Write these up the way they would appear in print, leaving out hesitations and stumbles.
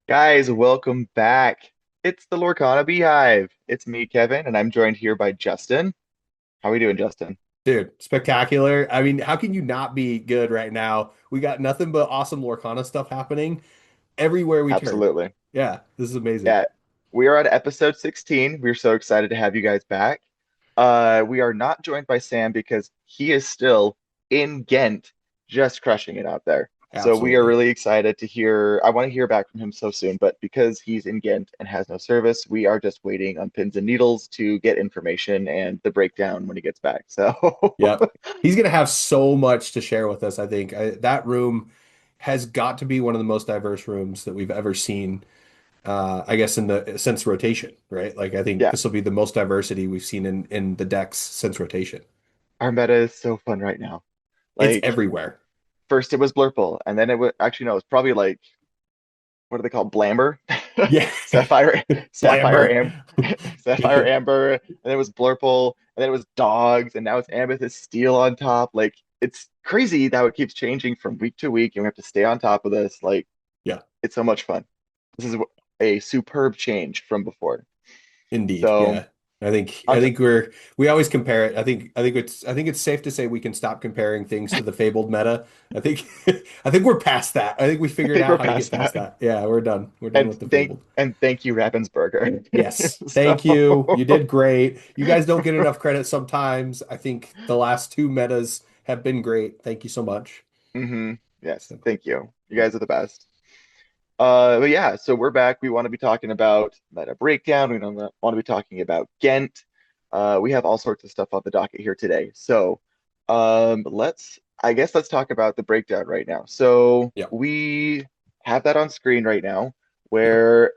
Guys, welcome back. It's the Lorcana Beehive. It's me, Kevin, and I'm joined here by Justin. How are we doing, Justin? Dude, spectacular. I mean, how can you not be good right now? We got nothing but awesome Lorcana stuff happening everywhere we turn. Absolutely. Yeah, this is amazing. Yeah, we are at episode 16. We're so excited to have you guys back. We are not joined by Sam because he is still in Ghent, just crushing it out there. So we are Absolutely. really excited to hear. I want to hear back from him so soon, but because he's in Ghent and has no service, we are just waiting on pins and needles to get information and the breakdown when he gets back. So Yep. He's gonna have so much to share with us, I think. That room has got to be one of the most diverse rooms that we've ever seen. I guess in the since rotation, right? Like I think yeah, this will be the most diversity we've seen in the decks since rotation. our meta is so fun right now. It's Like everywhere. first it was Blurple, and then it was actually no, it's probably like what do they call Blamber? Yeah. Sapphire, Sapphire, Slammer. Am Sapphire Amber, and then it was Blurple, and then it was Dogz, and now it's Amethyst Steel on top. Like it's crazy how it keeps changing from week to week, and we have to stay on top of this. Like Yeah. it's so much fun. This is a superb change from before. Indeed, So yeah. I think we always compare it. I think it's safe to say we can stop comparing things to the fabled meta. I think I think we're past that. I think we I figured think we're out how to past get past that. that. Yeah, we're done. We're done And with the thank fabled. and thank you, Ravensburger. Yes. Thank you. You So did great. You guys don't get enough credit sometimes. I think the last two metas have been great. Thank you so much. yes, So, thank you. You yeah. guys are the best. But yeah, so we're back. We want to be talking about meta breakdown. We don't want to be talking about Ghent. We have all sorts of stuff on the docket here today. So, I guess let's talk about the breakdown right now. So Yeah. we have that on screen right now, Yep. where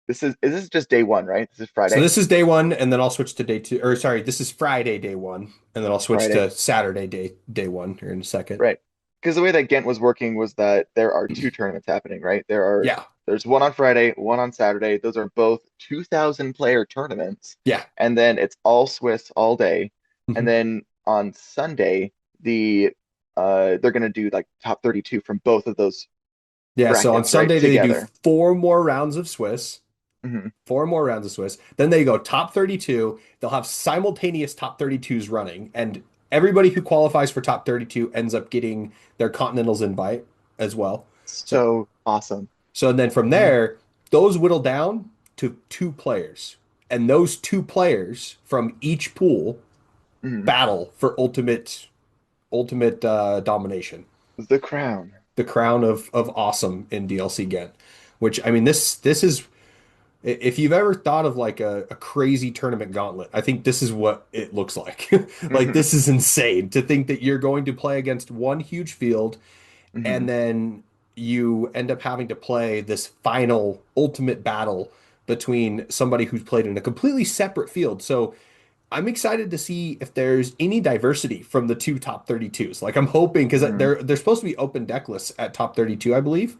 this is just day one, right? This is So Friday. this is day one, and then I'll switch to day two. Or sorry, this is Friday day one, and then I'll switch Friday. to Saturday day one here in a second. Right. Because the way that Ghent was working was that there are two tournaments happening, right? Yeah. There's one on Friday, one on Saturday. Those are both 2,000 player tournaments. Yeah. And then it's all Swiss all day. And Mhm. then on Sunday, they're gonna do like top 32 from both of those Yeah, so on brackets, right? Sunday they do Together. four more rounds of Swiss, Hmm. four more rounds of Swiss. Then they go top 32. They'll have simultaneous top 32s running, and everybody who qualifies for top 32 ends up getting their Continentals invite as well. So So awesome. so then from Mhm. there, those whittle down to two players. And those two players from each pool Mhm. battle for ultimate domination. The crown. The crown of awesome in DLC Ghent. Which I mean this is if you've ever thought of like a crazy tournament gauntlet, I think this is what it looks like. Like Hmm. this is insane to think that you're going to play against one huge field Hmm. and then you end up having to play this final ultimate battle between somebody who's played in a completely separate field. So I'm excited to see if there's any diversity from the two top 32s. Like I'm hoping because Hmm. they're supposed to be open deck lists at top 32, I believe.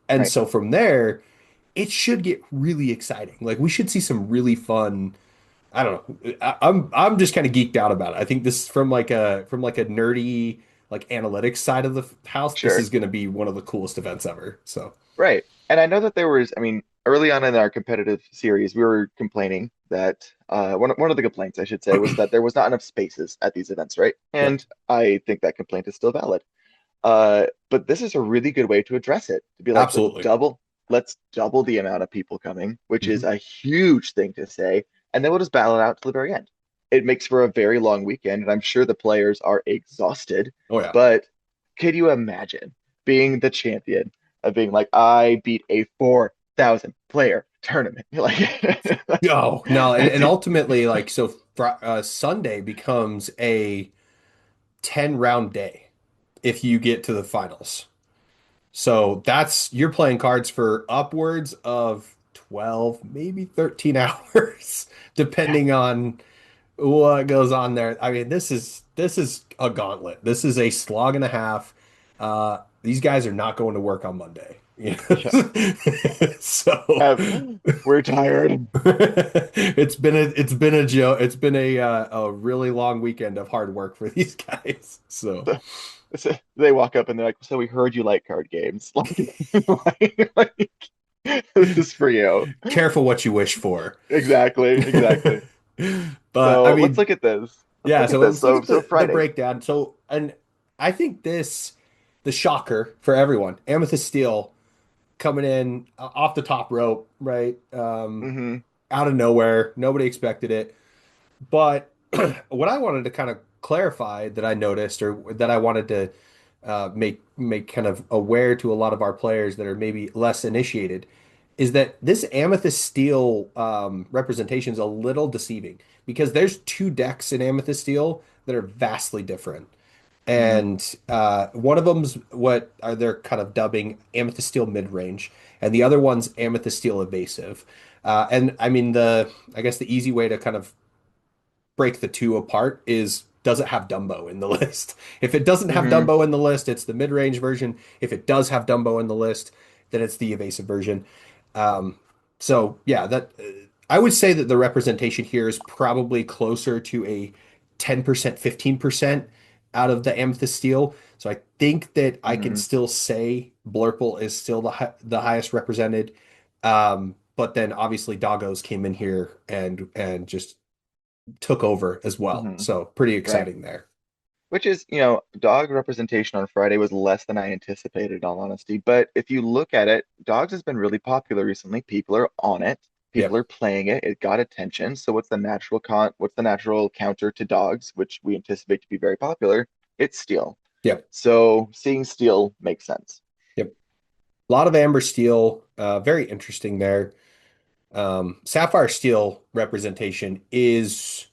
And Right. so from there, it should get really exciting. Like we should see some really fun. I don't know. I'm just kind of geeked out about it. I think this from like a nerdy like analytics side of the house, this is Sure. going to be one of the coolest events ever. So Right. And I know that there was, I mean, early on in our competitive series, we were complaining that one of the complaints, I should say, was that there was not enough spaces at these events, right? yeah, And I think that complaint is still valid. But this is a really good way to address it, to be like, absolutely. let's double the amount of people coming, which is Hmm. a huge thing to say, and then we'll just battle it out to the very end. It makes for a very long weekend, and I'm sure the players are exhausted, Oh yeah. but could you imagine being the champion of being like, I beat a 4,000 player tournament? Like, No, no, and dude, ultimately like so Sunday becomes a 10 round day if you get to the finals. So that's you're playing cards for upwards of 12, maybe 13 hours, yeah, depending on what goes on there. I mean, this is a gauntlet. This is a slog and a half. These guys are not going to work on Monday. You yeah. know? So Have, we're tired. it's been a joke. It's been a really long weekend of hard work for these guys. So They walk up and they're like, "So we heard you like card games." Like, This is for you. Careful what you wish for. Exactly, exactly. But I So let's mean, look at this. Let's yeah, look at so this. let's look So at so the Friday. breakdown. So, and I think the shocker for everyone, Amethyst Steel coming in off the top rope, right? Hmm. Out of nowhere. Nobody expected it. But what I wanted to kind of clarify that I noticed or that I wanted to make kind of aware to a lot of our players that are maybe less initiated is that this Amethyst Steel representation is a little deceiving because there's two decks in Amethyst Steel that are vastly different. Hmm. And one of them's what are they're kind of dubbing Amethyst Steel mid-range, and the other one's Amethyst Steel evasive. And I mean I guess the easy way to kind of break the two apart is does it have Dumbo in the list? If it doesn't have Hmm. Dumbo in the list, it's the mid-range version. If it does have Dumbo in the list, then it's the evasive version. Um, so yeah, that I would say that the representation here is probably closer to a 10%, 15% out of the Amethyst Steel. So I think that I can Hmm. still say Blurple is still the highest represented. But then obviously Doggos came in here and just took over as well. Hmm. So pretty Right. exciting there. Which is, dog representation on Friday was less than I anticipated, in all honesty. But if you look at it, dogs has been really popular recently. People are on it. People Yep. are playing it. It got attention. So what's the natural counter to dogs, which we anticipate to be very popular? It's steel. Yep. So seeing steel makes sense. Yep. A lot of amber steel, very interesting there. Sapphire steel representation is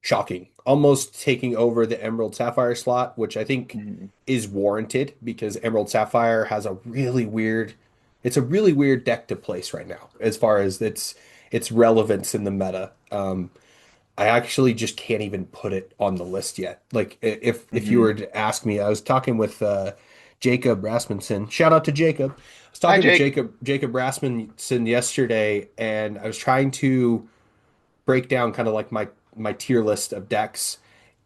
shocking, almost taking over the Emerald Sapphire slot, which I think Hmm. is warranted because Emerald Sapphire has it's a really weird deck to place right now as far as its relevance in the meta. I actually just can't even put it on the list yet. Like if you Hmm. were to ask me, I was talking with Jacob Rasmussen. Shout out to Jacob. I was Hi, talking to Jake. Jacob Rasmussen yesterday, and I was trying to break down kind of like my tier list of decks,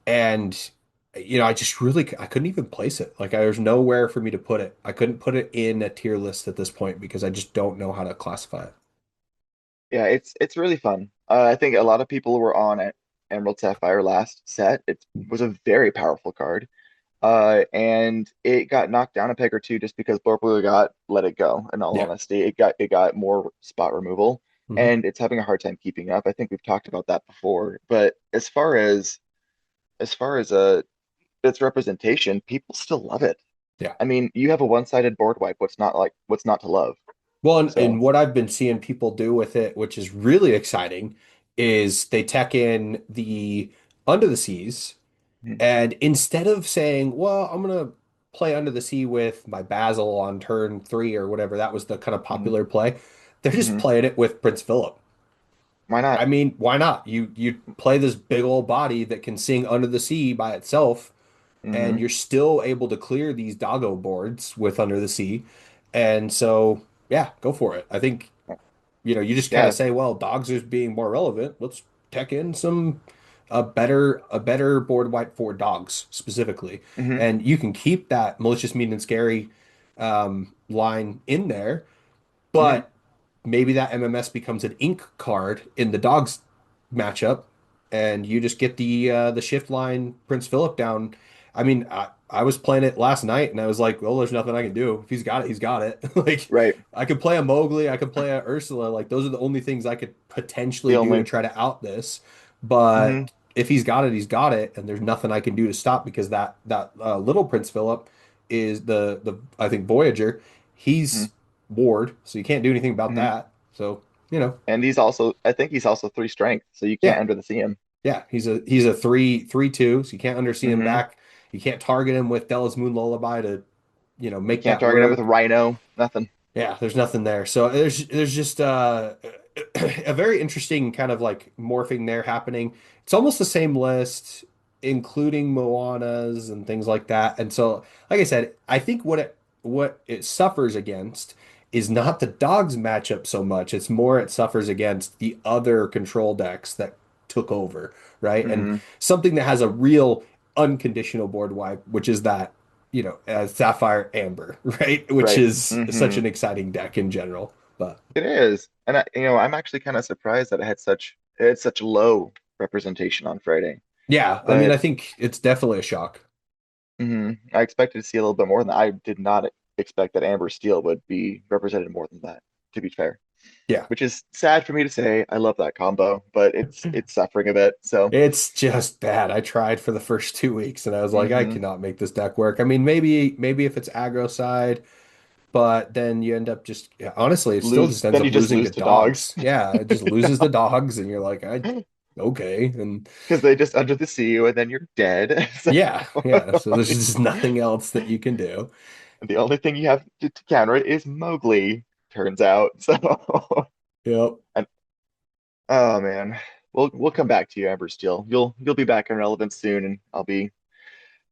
and I just really I couldn't even place it. Like there's nowhere for me to put it. I couldn't put it in a tier list at this point because I just don't know how to classify it. Yeah, it's really fun. I think a lot of people were on it. Emerald Sapphire last set. It was a very powerful card. And it got knocked down a peg or two just because Blorpler got let it go. In all Yeah. honesty, it got more spot removal, Hmm. and it's having a hard time keeping up. I think we've talked about that before. But as far as its representation, people still love it. Yeah. I mean, you have a one-sided board wipe. What's not to love? Well, and So, what I've been seeing people do with it, which is really exciting, is they tech in the Under the Seas, mhm, and instead of saying, "Well, I'm gonna play Under the Sea with my Basil on turn 3" or whatever, that was the kind of mhm, popular play. They're just mhm. playing it with Prince Philip. Why I not? mean, why not? You play this big old body that can sing Under the Sea by itself, and Hmm. you're still able to clear these doggo boards with Under the Sea. And so, yeah, go for it. I think you just kind of Yeah. say, well, dogs is being more relevant. Let's tech in some a better board wipe for dogs specifically, Hmm. and you can keep that malicious, mean, and scary line in there, Hmm. but maybe that MMS becomes an ink card in the dogs matchup, and you just get the shift line Prince Philip down. I mean, I was playing it last night, and I was like, well, there's nothing I can do. If he's got it, he's got it. Like Right. I could play a Mowgli, I could play a Ursula. Like those are the only things I could The potentially do to only. try to out this. Hmm. But if he's got it, he's got it, and there's nothing I can do to stop because that little Prince Philip is the I think Voyager. Hmm. He's ward, so you can't do anything about Hmm. that. So, you know, And I think he's also three strength, so you can't yeah, under the see him. yeah, he's a 3/3/2, so you can't undersee him Hmm. back. You can't target him with Della's Moon Lullaby to, You make can't that target him with a work. rhino, nothing. Yeah, there's nothing there. So there's just a very interesting kind of like morphing there happening. It's almost the same list, including Moanas and things like that. And so, like I said, I think what it suffers against is not the dogs matchup so much. It's more it suffers against the other control decks that took over, right? And Hmm. something that has a real unconditional board wipe, which is that Sapphire Amber, right? Which Right. is such Hmm. an exciting deck in general. But It is. And I'm actually kind of surprised that it had such low representation on Friday. yeah, I mean, I But think it's definitely a shock. I expected to see a little bit more than that. I did not expect that Amber Steel would be represented more than that, to be fair. Yeah. Which is sad for me to say. I love that combo, but it's suffering a bit. So, It's just bad. I tried for the first 2 weeks and I was like, I hmm cannot make this deck work. I mean, maybe if it's aggro side, but then you end up just yeah, honestly, it still lose. just ends Then up you just losing to lose to dogs dogs. Yeah, it just loses the dogs, and you're like, I okay. And because they just under the sea you, and then you're dead. So yeah, yeah. So there's just nothing else that you can do. the only thing you have to counter it is Mowgli. Turns out. So, Yep. and oh man, we'll come back to you, Amber Steel. You'll be back in relevance soon, and I'll be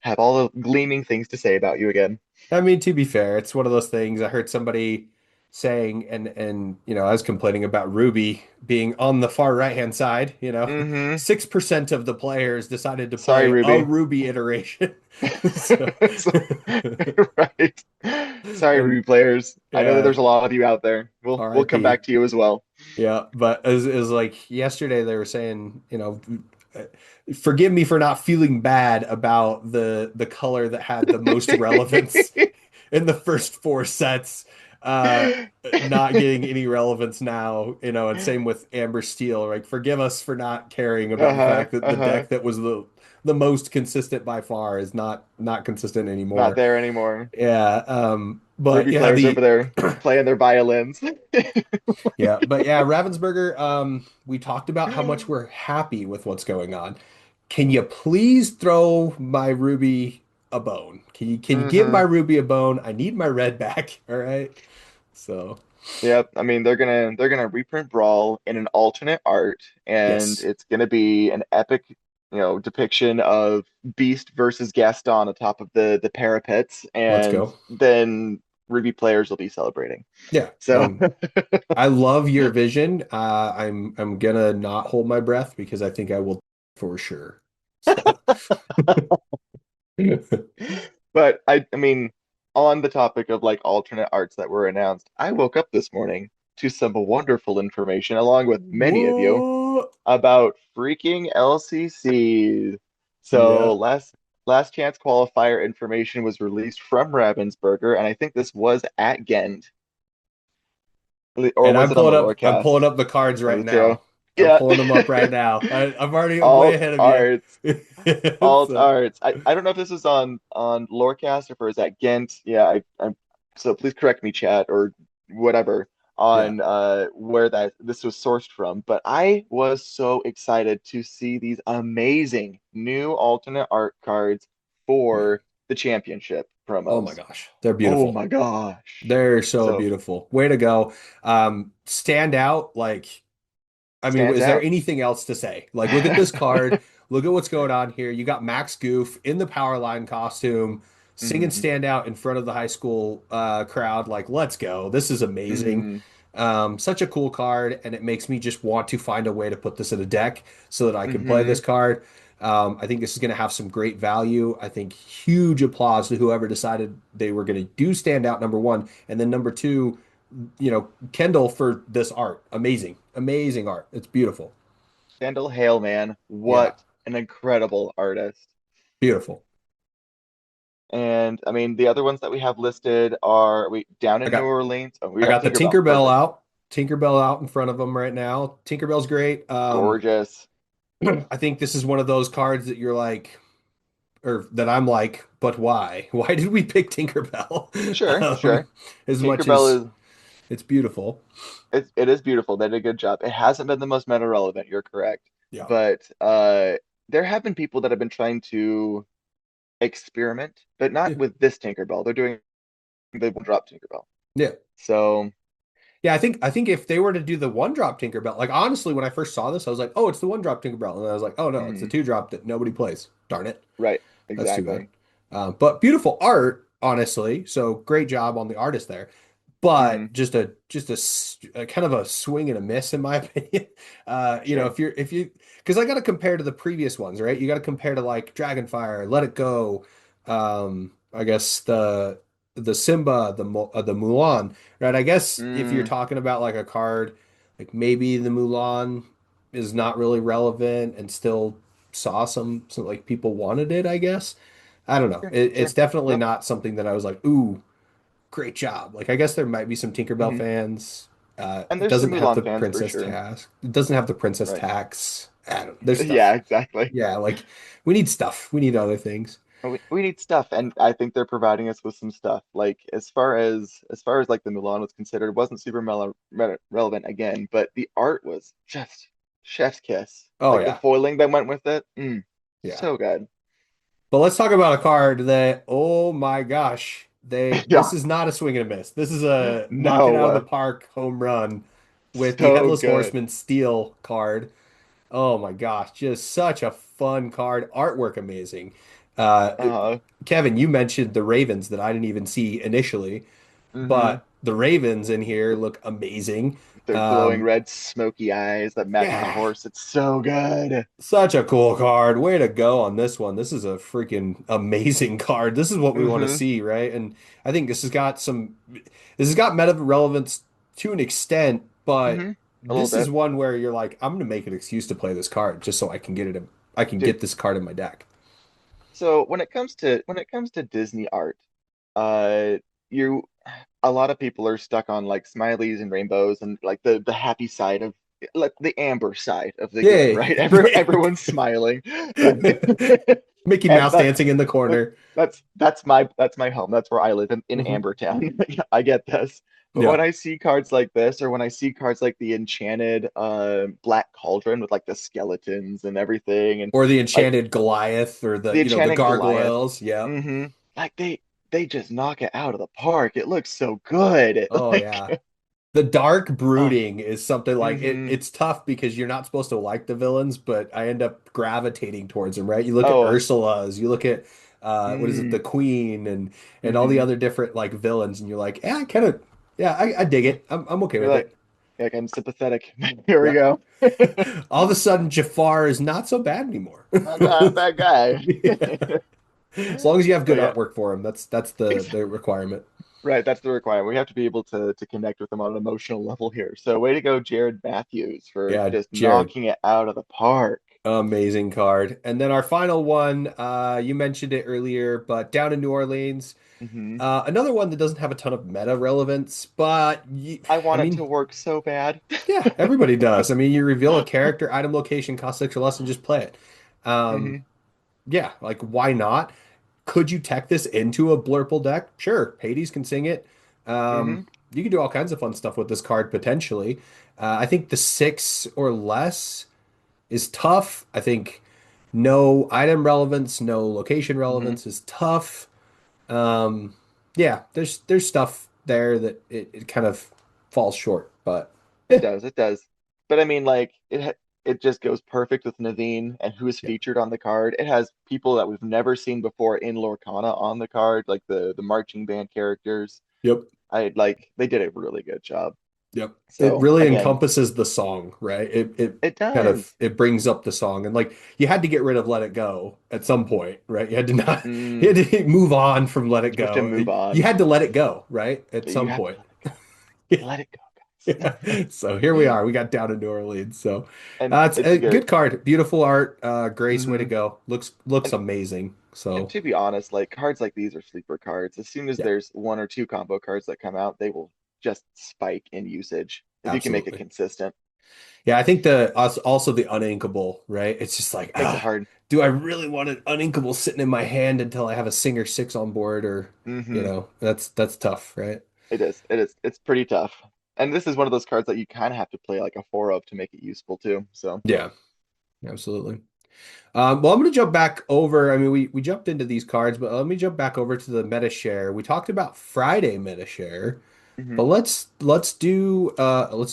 have all the gleaming things to say about you again. I mean, to be fair, it's one of those things I heard somebody saying and I was complaining about Ruby being on the far right-hand side, 6% of the players decided to Sorry, play a Ruby. Ruby iteration. So Right. Sorry, and Ruby players. I know that yeah, there's a lot of you out there. We'll come RIP. back to you as well. Yeah, but as like yesterday they were saying, uh, forgive me for not feeling bad about the color that had the most relevance in the first four sets, uh, not getting any relevance now, and same with Amber Steel. Like, forgive us for not caring about the Uh-huh. fact that the Uh-huh. deck that was the most consistent by far is not consistent Not anymore. there anymore. Yeah, but Ruby yeah, players over there playing their violins. Ravensburger, we talked about how much we're happy with what's going on. Can you please throw my Ruby a bone? Can you give my hmm Ruby a bone? I need my red back. All right. So, Yep. I mean, they're gonna reprint Brawl in an alternate art, and yes, it's gonna be an epic, depiction of Beast versus Gaston atop of the parapets, let's and go. then Ruby players will be celebrating. Yeah. So, I love your vision. I'm gonna not hold my breath because I think I will for sure. So, but I mean, on the topic of like alternate arts that were announced, I woke up this morning to some wonderful information, along with many of you, what? about freaking LCC. Yeah. So last chance qualifier information was released from Ravensburger, and I think this was at Ghent, or And was it on the I'm pulling Lorecast? up the cards One right of the two. now. I'm Yeah. pulling them up right now. I'm already way Alt ahead of you. arts. Alt So, arts. I don't know if this was on Lorecast or if it was at Ghent. Yeah, I'm so please correct me, chat, or whatever yeah, on where that this was sourced from. But I was so excited to see these amazing new alternate art cards man. for the championship Oh my promos. gosh. They're Oh beautiful. my gosh. They're so So beautiful. Way to go. Stand out. Like, I mean, stands is there out. anything else to say? Like, look at this card. Look at what's going on here. You got Max Goof in the power line costume, singing hmm stand out in front of the high school crowd. Like, let's go. This is amazing. hmm Such a cool card, and it makes me just want to find a way to put this in a deck so that I can play this hmm card. I think this is going to have some great value. I think huge applause to whoever decided they were going to do stand out number one, and then number two, Kendall for this art. Amazing, amazing art. It's beautiful. Kendall Hale, man, Yeah, what an incredible artist. beautiful. And I mean, the other ones that we have listed are we down I in New got Orleans. Oh, we I got got the Tinkerbell. Tinkerbell Perfect. out. Tinkerbell out in front of them right now. Tinkerbell's great. Gorgeous. I think this is one of those cards that you're like, or that I'm like, but why? Why did we pick Tinkerbell? Sure, Um, sure. as much as Tinkerbell is it's beautiful. it is beautiful. They did a good job. It hasn't been the most meta relevant, you're correct. Yeah. But there have been people that have been trying to experiment, but not Yeah. with this Tinkerbell. They're doing the one drop Tinkerbell. Yeah. So, Yeah, I think if they were to do the one drop Tinkerbell, like honestly, when I first saw this, I was like, oh, it's the one drop Tinkerbell. And I was like, oh no, it's the mhm, two drop that nobody plays. Darn it. right, That's too bad. exactly. But beautiful art, honestly. So great job on the artist there. But hmm just a kind of a swing and a miss in my opinion. Sure. If you because I got to compare to the previous ones, right? You got to compare to like Dragonfire, Let It Go. I guess the the Simba, the Mulan, right? I guess if you're Mm, talking about like a card, like maybe the Mulan is not really relevant and still saw some like people wanted it, I guess. I don't know. sure, It's sure. definitely Nope. not something that I was like, ooh, great job. Like I guess there might be some Tinkerbell Hmm. fans. And It there's some doesn't have Mulan the fans for princess sure. task. It doesn't have the princess Right. tax. I don't, there's Yeah, stuff. exactly. Yeah, like we need stuff. We need other things. We need stuff, and I think they're providing us with some stuff. Like as far as like the Mulan was considered, it wasn't super relevant again, but the art was just chef's kiss. Oh Like the yeah. foiling that went with it, Yeah. so good. But let's talk about a card that, oh my gosh, this Yeah, is not a swing and a miss. This is a knock it no, out of the park home run with the so Headless good. Horseman Steel card. Oh my gosh, just such a fun card. Artwork amazing. Uh, Uh, Kevin, you mentioned the Ravens that I didn't even see initially, hmm but the Ravens in here look amazing. Their glowing Um, red, smoky eyes that match the yeah, horse. It's so good. such a cool card. Way to go on this one. This is a freaking amazing card. This is what we want to Hmm see, right? And I think this has got meta relevance to an extent, but hmm A little this is bit, one where you're like, I'm gonna make an excuse to play this card just so I can I can dude. get this card in my deck. So when it comes to Disney art, uh, you a lot of people are stuck on like smileys and rainbows and like the happy side of like the amber side of the good, Yay. right? Yeah. Everyone's smiling, right? Mickey And Mouse dancing in the corner. that's my home. That's where I live in Mhm. Amber Town. I get this. But when Yeah. I see cards like this, or when I see cards like the Enchanted Black Cauldron with like the skeletons and everything, and Or the like Enchanted Goliath or the the Enchanted Goliath, gargoyles. Yeah. hmm like they just knock it out of the park. It looks so good. Oh yeah. Like The dark oh, brooding is something like hmm it's tough because you're not supposed to like the villains, but I end up gravitating towards them, right? You look at oh, Ursula's, you look at what is it, the mm, Queen and all the hmm other different like villains, and you're like, yeah, I kind of yeah, I dig it. I'm okay You're with it. like I'm sympathetic. Here we Yeah. go. All of a sudden Jafar is not so bad anymore. Not a bad guy. Yeah. As long as you have So good yeah, artwork for him, that's the requirement. right. That's the requirement. We have to be able to connect with them on an emotional level here. So way to go, Jared Matthews, for Yeah, just Jared. knocking it out of the park. Amazing card. And then our final one, you mentioned it earlier, but down in New Orleans, Hmm another one that doesn't have a ton of meta relevance, but I I want it mean, to work so bad. yeah, everybody does. I mean, you reveal a character, item, location, cost six or less, and just play it. hmm Yeah, like why not? Could you tech this into a Blurple deck? Sure, Hades can sing it. hmm You can do all kinds of fun stuff with this card potentially. I think the six or less is tough. I think no item relevance, no location hmm relevance is tough. Um, yeah, there's stuff there that it kind of falls short, but It eh, does, it does. But I mean, like it just goes perfect with Naveen and who is yeah, featured on the card. It has people that we've never seen before in Lorcana on the card, like the marching band characters. yep, I like they did a really good job. yep. It So really again, encompasses the song, right? It it kind of does. it brings up the song, and like you had to get rid of Let It Go at some point, right? You had to not Mm, you had to move on from Let It we have to Go. move You on. had to let it go, right? At You some have to point. let it go. Let it go, Yeah. So here we are. We got down in New Orleans. So And it's it's a good. good card. Beautiful art. Grace, way to Hmm go. Looks And amazing. and So to be honest, like cards like these are sleeper cards. As soon as yeah, there's one or two combo cards that come out, they will just spike in usage if you can make it absolutely. consistent. Yeah, I think the also the uninkable, right? It's just like, Makes it hard. do I really want an uninkable sitting in my hand until I have a Singer six on board, or Hmm that's tough, right? It is. It is. It's pretty tough. And this is one of those cards that you kind of have to play like a four of to make it useful too. So, Yeah, absolutely. Well, I'm going to jump back over. I mean, we jumped into these cards, but let me jump back over to the MetaShare. We talked about Friday MetaShare. But hmm let's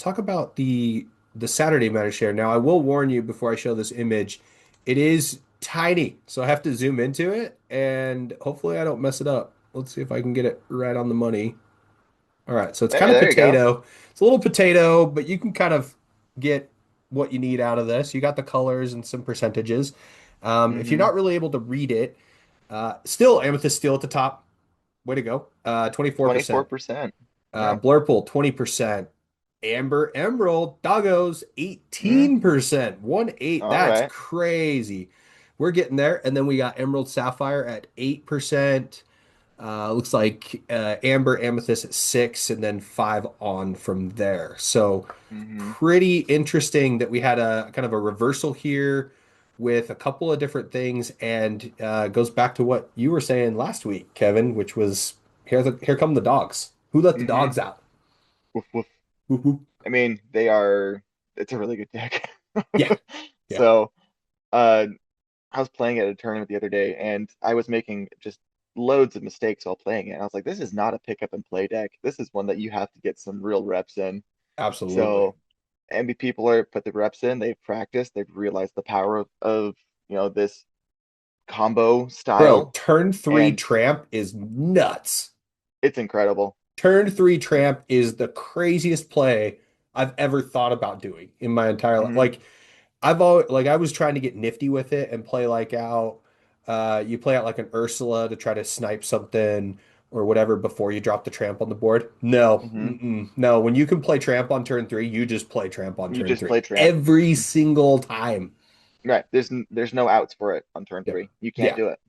talk about the Saturday MetaShare. Now, I will warn you before I show this image, it is tiny, so I have to zoom into it, and hopefully I don't mess it up. Let's see if I can get it right on the money. All right, so it's Hey, kind of there you go. potato. It's a little potato, but you can kind of get what you need out of this. You got the colors and some percentages. If you're hmm not really able to read it, still amethyst steel at the top, way to go. 24%. 24%. Yeah. Blurple, 20%. Amber Emerald, Doggos, Mm, 18%. 1-8. all That's right. crazy. We're getting there. And then we got Emerald Sapphire at 8%. Looks like Amber Amethyst at 6, and then 5 on from there. So Hmm. pretty interesting that we had a kind of a reversal here with a couple of different things, and goes back to what you were saying last week, Kevin, which was here come the dogs. Who let the Hmm. dogs out? Woof, woof. Whoop, whoop. I mean, they are, it's a really good deck. Yeah, yeah. So, uh, I was playing at a tournament the other day and I was making just loads of mistakes while playing it. I was like, this is not a pick up and play deck. This is one that you have to get some real reps in. Absolutely. So, and people are put the reps in, they've practiced, they've realized the power of this combo Bro, style, turn three and tramp is nuts. it's incredible. Turn three tramp is the craziest play I've ever thought about doing in my entire life. Hmm. Like I've always like I was trying to get nifty with it and play like out you play out like an Ursula to try to snipe something or whatever before you drop the tramp on the board. No, Hmm. mm-mm, no. When you can play tramp on turn three, you just play tramp on You turn just three play tramp. every single time. Right. There's no outs for it on turn Yeah. three. You can't Yeah. do it.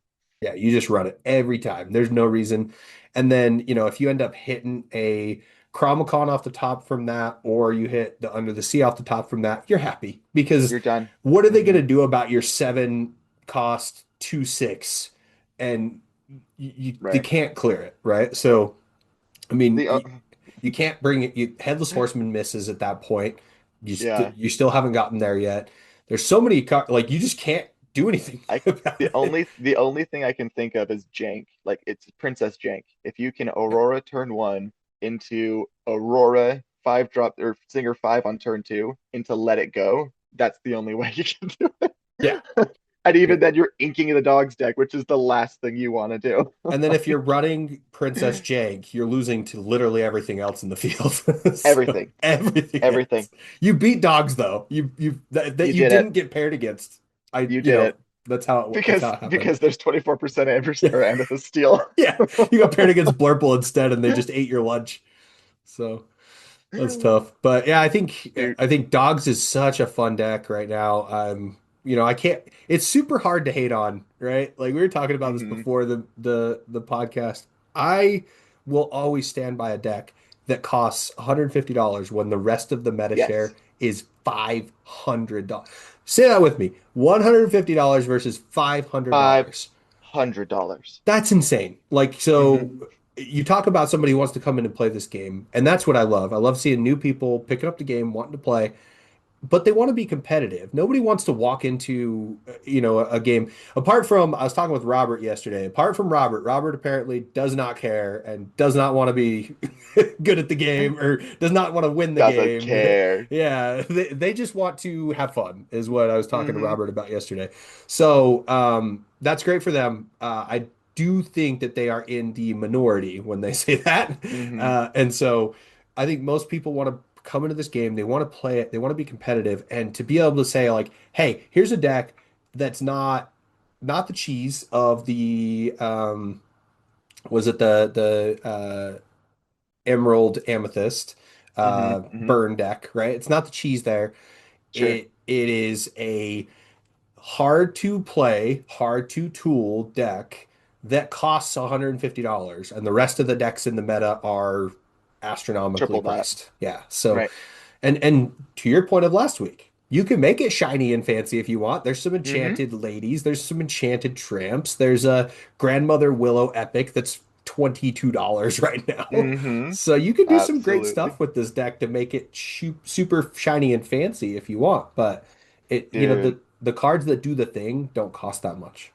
Yeah, you just run it every time. There's no reason. And then, if you end up hitting a Chromicon off the top from that, or you hit the Under the Sea off the top from that, you're happy because You're done. what are they going Hmm. to do about your 7 cost 2/6? And you Right. can't clear it, right? So, I mean, The you can't bring it. Headless Horseman misses at that point. yeah. You still haven't gotten there yet. There's so many like you just can't do anything I about it. the only thing I can think of is jank. Like it's Princess Jank. If you can Aurora turn one into Aurora 5 drop or Singer 5 on turn two into Let It Go, that's the only way you can do it. Yeah. And Yeah. even then you're inking the dog's deck, which is the last thing you want to do. And then if you're running Princess Jank, you're losing to literally everything else in the field. So Everything. everything Everything. else. You beat dogs though. That You you did it. didn't get paired against. You did it. That's how it happened. Because there's 24% Yeah. or Amethyst Steel. Yeah. You got paired against Blurple instead and they just ate your lunch. So that's tough. But yeah, Dude. I think Dogs is such a fun deck right now. I can't it's super hard to hate on, right? Like we were talking about this Hmm. before the podcast. I will always stand by a deck that costs $150 when the rest of the Yes. METAshare is $500. Say that with me. $150 versus $500. $500. That's insane. Like, so Hmm. you talk about somebody who wants to come in and play this game, and that's what I love. I love seeing new people picking up the game, wanting to play, but they want to be competitive. Nobody wants to walk into, a game. Apart from, I was talking with Robert yesterday. Apart from Robert apparently does not care and does not want to be good at the game or does not want to win the Doesn't game. care. Yeah, they just want to have fun, is what I was talking to Hmm. Robert about yesterday. So that's great for them. I do think that they are in the minority when they say that. Hmm. And so I think most people want to come into this game, they want to play it, they want to be competitive, and to be able to say like, "Hey, here's a deck that's not the cheese of the was it the Emerald Amethyst Hmm. Hmm. burn deck, right? It's not the cheese there. Sure. It is a hard to play, hard to tool deck that costs $150, and the rest of the decks in the meta are astronomically Triple that. priced. Yeah. So, Right. and to your point of last week, you can make it shiny and fancy if you want. There's some Hmm. enchanted ladies, there's some enchanted tramps, there's a Grandmother Willow epic that's $22 right now. Hmm. So you can do some great Absolutely. stuff with this deck to make it super shiny and fancy if you want, but Dude, the cards that do the thing don't cost that much.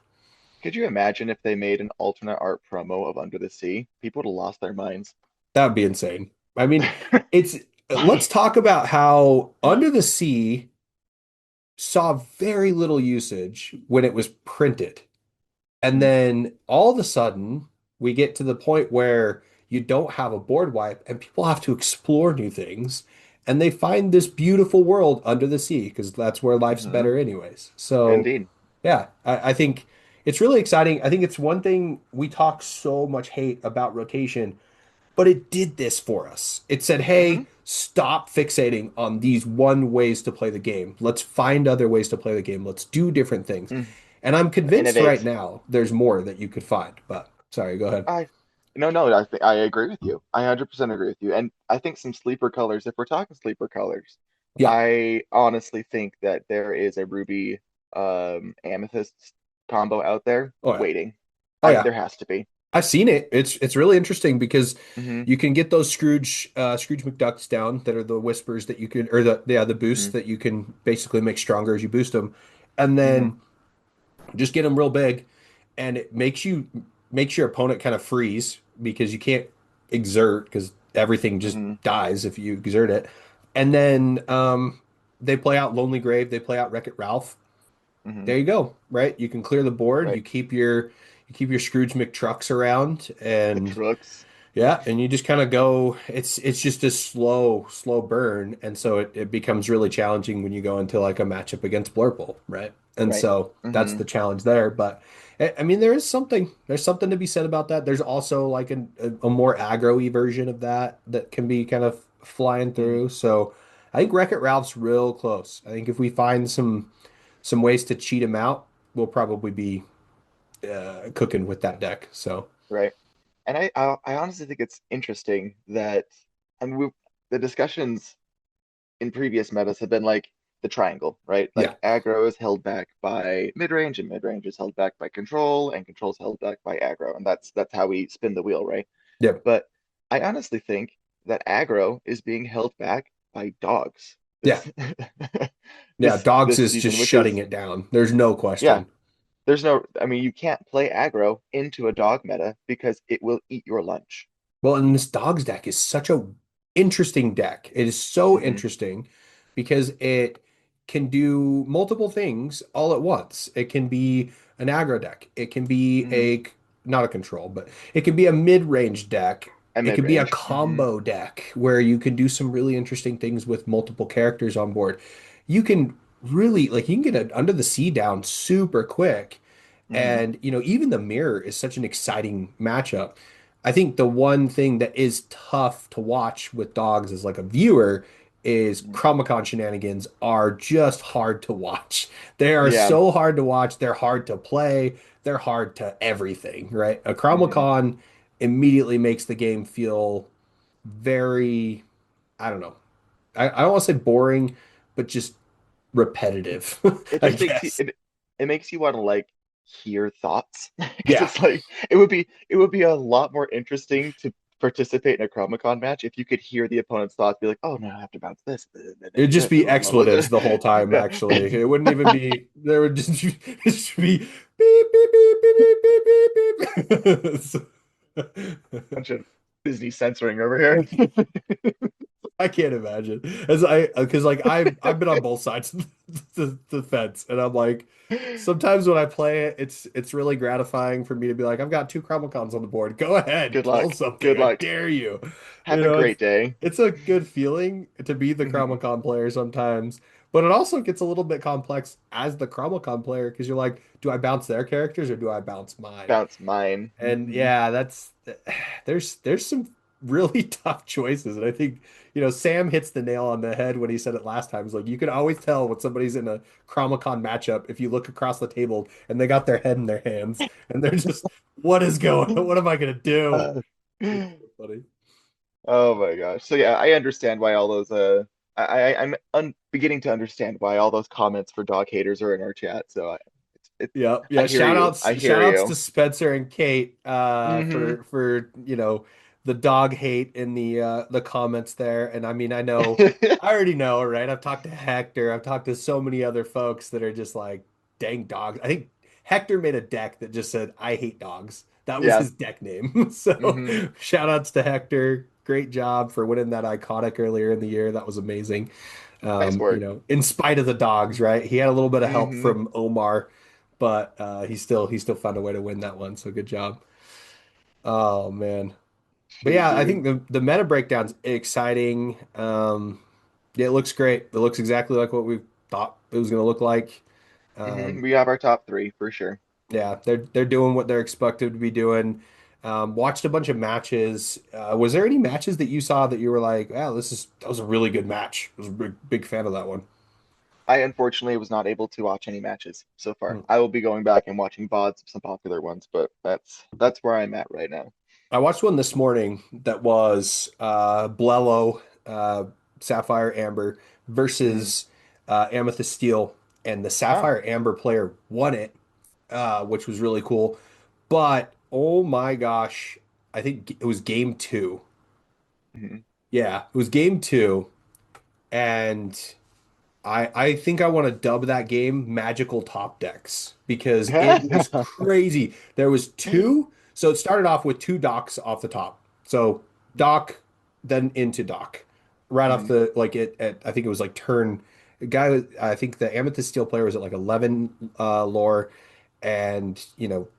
could you imagine if they made an alternate art promo of Under the Sea? People would have lost their minds. That would be insane. I mean, it's let's talk about how Under the Sea saw very little usage when it was printed. And Mhm. then all of a sudden, we get to the point where you don't have a board wipe and people have to explore new things. And they find this beautiful world under the sea because that's where life's Mhm. better, anyways. So, Indeed. yeah, I think it's really exciting. I think it's one thing we talk so much hate about rotation, but it did this for us. It said, Hmm. hey, stop fixating on these one ways to play the game. Let's find other ways to play the game. Let's do different things. Mm. And I'm convinced right Innovate. now there's more that you could find. But sorry, go ahead. I no, I agree with you. I 100% agree with you. And I think some sleeper colors, if we're talking sleeper colors, Yeah. I honestly think that there is a ruby amethyst combo out there Oh yeah. waiting. Oh yeah. There has to be. I've seen it. It's really interesting because Hmm. you can get those Scrooge McDucks down that are the whispers that you can or the boosts Hmm. that you can basically make stronger as you boost them. And Hmm. then just get them real big and it makes your opponent kind of freeze because you can't exert because everything just Hmm. dies if you exert it. And then they play out Lonely Grave, they play out Wreck-It Ralph. Hmm. There you go, right? You can clear the board, Right. you keep your Scrooge McTrucks around The and crooks. yeah, and you just kind of go, it's just a slow burn. And so it becomes really challenging when you go into like a matchup against Blurple, right? And Right. so that's Hmm. the challenge there. But I mean, there's something to be said about that. There's also like a more aggro-y version of that that can be kind of flying Hmm. through. So I think Wreck-It Ralph's real close. I think if we find some ways to cheat him out, we'll probably be cooking with that deck. So Right. And I honestly think it's interesting that I mean the discussions in previous metas have been like the triangle, right? yeah, Like aggro is held back by mid-range, and mid-range is held back by control, and control is held back by aggro, and that's how we spin the wheel, right? yeah. But I honestly think that aggro is being held back by dogs Yeah. this Yeah, Dogz this is just season, which shutting is it down. There's no yeah, question. there's no I mean you can't play aggro into a dog meta because it will eat your lunch. Well, and this Dogz deck is such a interesting deck. It is so Hmm. interesting because it can do multiple things all at once. It can be an aggro deck. It can be Hmm. not a control, but it can be a mid-range deck. And It could be a mid-range. Hmm. combo deck where you can do some really interesting things with multiple characters on board. You can really like you can get an under the sea down super quick. Hmm. And, even the mirror is such an exciting matchup. I think the one thing that is tough to watch with Dogz as like a viewer is Hmm. Chromacon shenanigans are just hard to watch. They are Yeah. so hard to watch. They're hard to play. They're hard to everything, right? A Hmm. Chromacon immediately makes the game feel very, I don't know. I don't want to say boring, but just repetitive, It I just makes you guess. it makes you want to like hear thoughts because Yeah. it's like it would be a lot more interesting to participate in a Chromacon match if you could hear the opponent's thoughts, be like, oh no, I have to bounce this, then It'd do just this. be Oh, blah, blah, blah. expletives the whole time, Yeah. actually. It wouldn't even be, there would just be, just be beep, beep, beep, beep, beep, beep, beep, beep. Bunch of Disney censoring over here. I can't imagine. Because like I've been on both sides of the fence, and I'm like, sometimes when I play it, it's really gratifying for me to be like, I've got two Chromacons on the board. Go ahead, Good kill luck. something. Good I luck. dare you. Have a great day. It's a good feeling to be the Hmm. Chromacon player sometimes, but it also gets a little bit complex as the Chromacon player because you're like, do I bounce their characters or do I bounce mine? Bounce mine. And Hmm. yeah, that's there's some really tough choices. And I think, Sam hits the nail on the head when he said it last time. It's like you can always tell when somebody's in a Chromacon matchup if you look across the table and they got their head in their hands and they're just, what is going on? What am I gonna do? Uh, It's so funny. Oh my gosh. So yeah, I understand why all those I'm un beginning to understand why all those comments for dog haters are in our chat. So Yeah, I yeah. hear you. I Shout hear outs to you. Spencer and Kate Hmm. for the dog hate in the comments there. And I mean, I already know, right? I've talked to Hector. I've talked to so many other folks that are just like, dang dogs. I think Hector made a deck that just said, I hate dogs. That was Yeah. his deck name. So Hmm. shout outs to Hector. Great job for winning that iconic earlier in the year. That was amazing. Nice work. In spite of the dogs, right? He had a little bit of help Hmm. from Omar, but he still found a way to win that one. So good job. Oh man. But Shoot, yeah, I dude. think the meta breakdown's exciting. Yeah, it looks great. It looks exactly like what we thought it was going to look like. Hmm. Um, We have our top three for sure. Yeah, they're doing what they're expected to be doing. Watched a bunch of matches. Was there any matches that you saw that you were like, "Wow, that was a really good match." I was a big fan of that one. I unfortunately was not able to watch any matches so far. Hmm. I will be going back and watching VODs of some popular ones, but that's where I'm at right now. I watched one this morning that was Blello, Sapphire Amber Hmm. versus Amethyst Steel, and the Ah. Sapphire Amber player won it, which was really cool. But oh my gosh, I think it was game two. Hmm. Yeah, it was game two, and I think I want to dub that game Magical Top Decks because it was crazy. There was two, so it started off with two docks off the top. So dock, then into dock. Right off Hmm. the like it at I think it was like turn I think the Amethyst Steel player was at like 11 lore and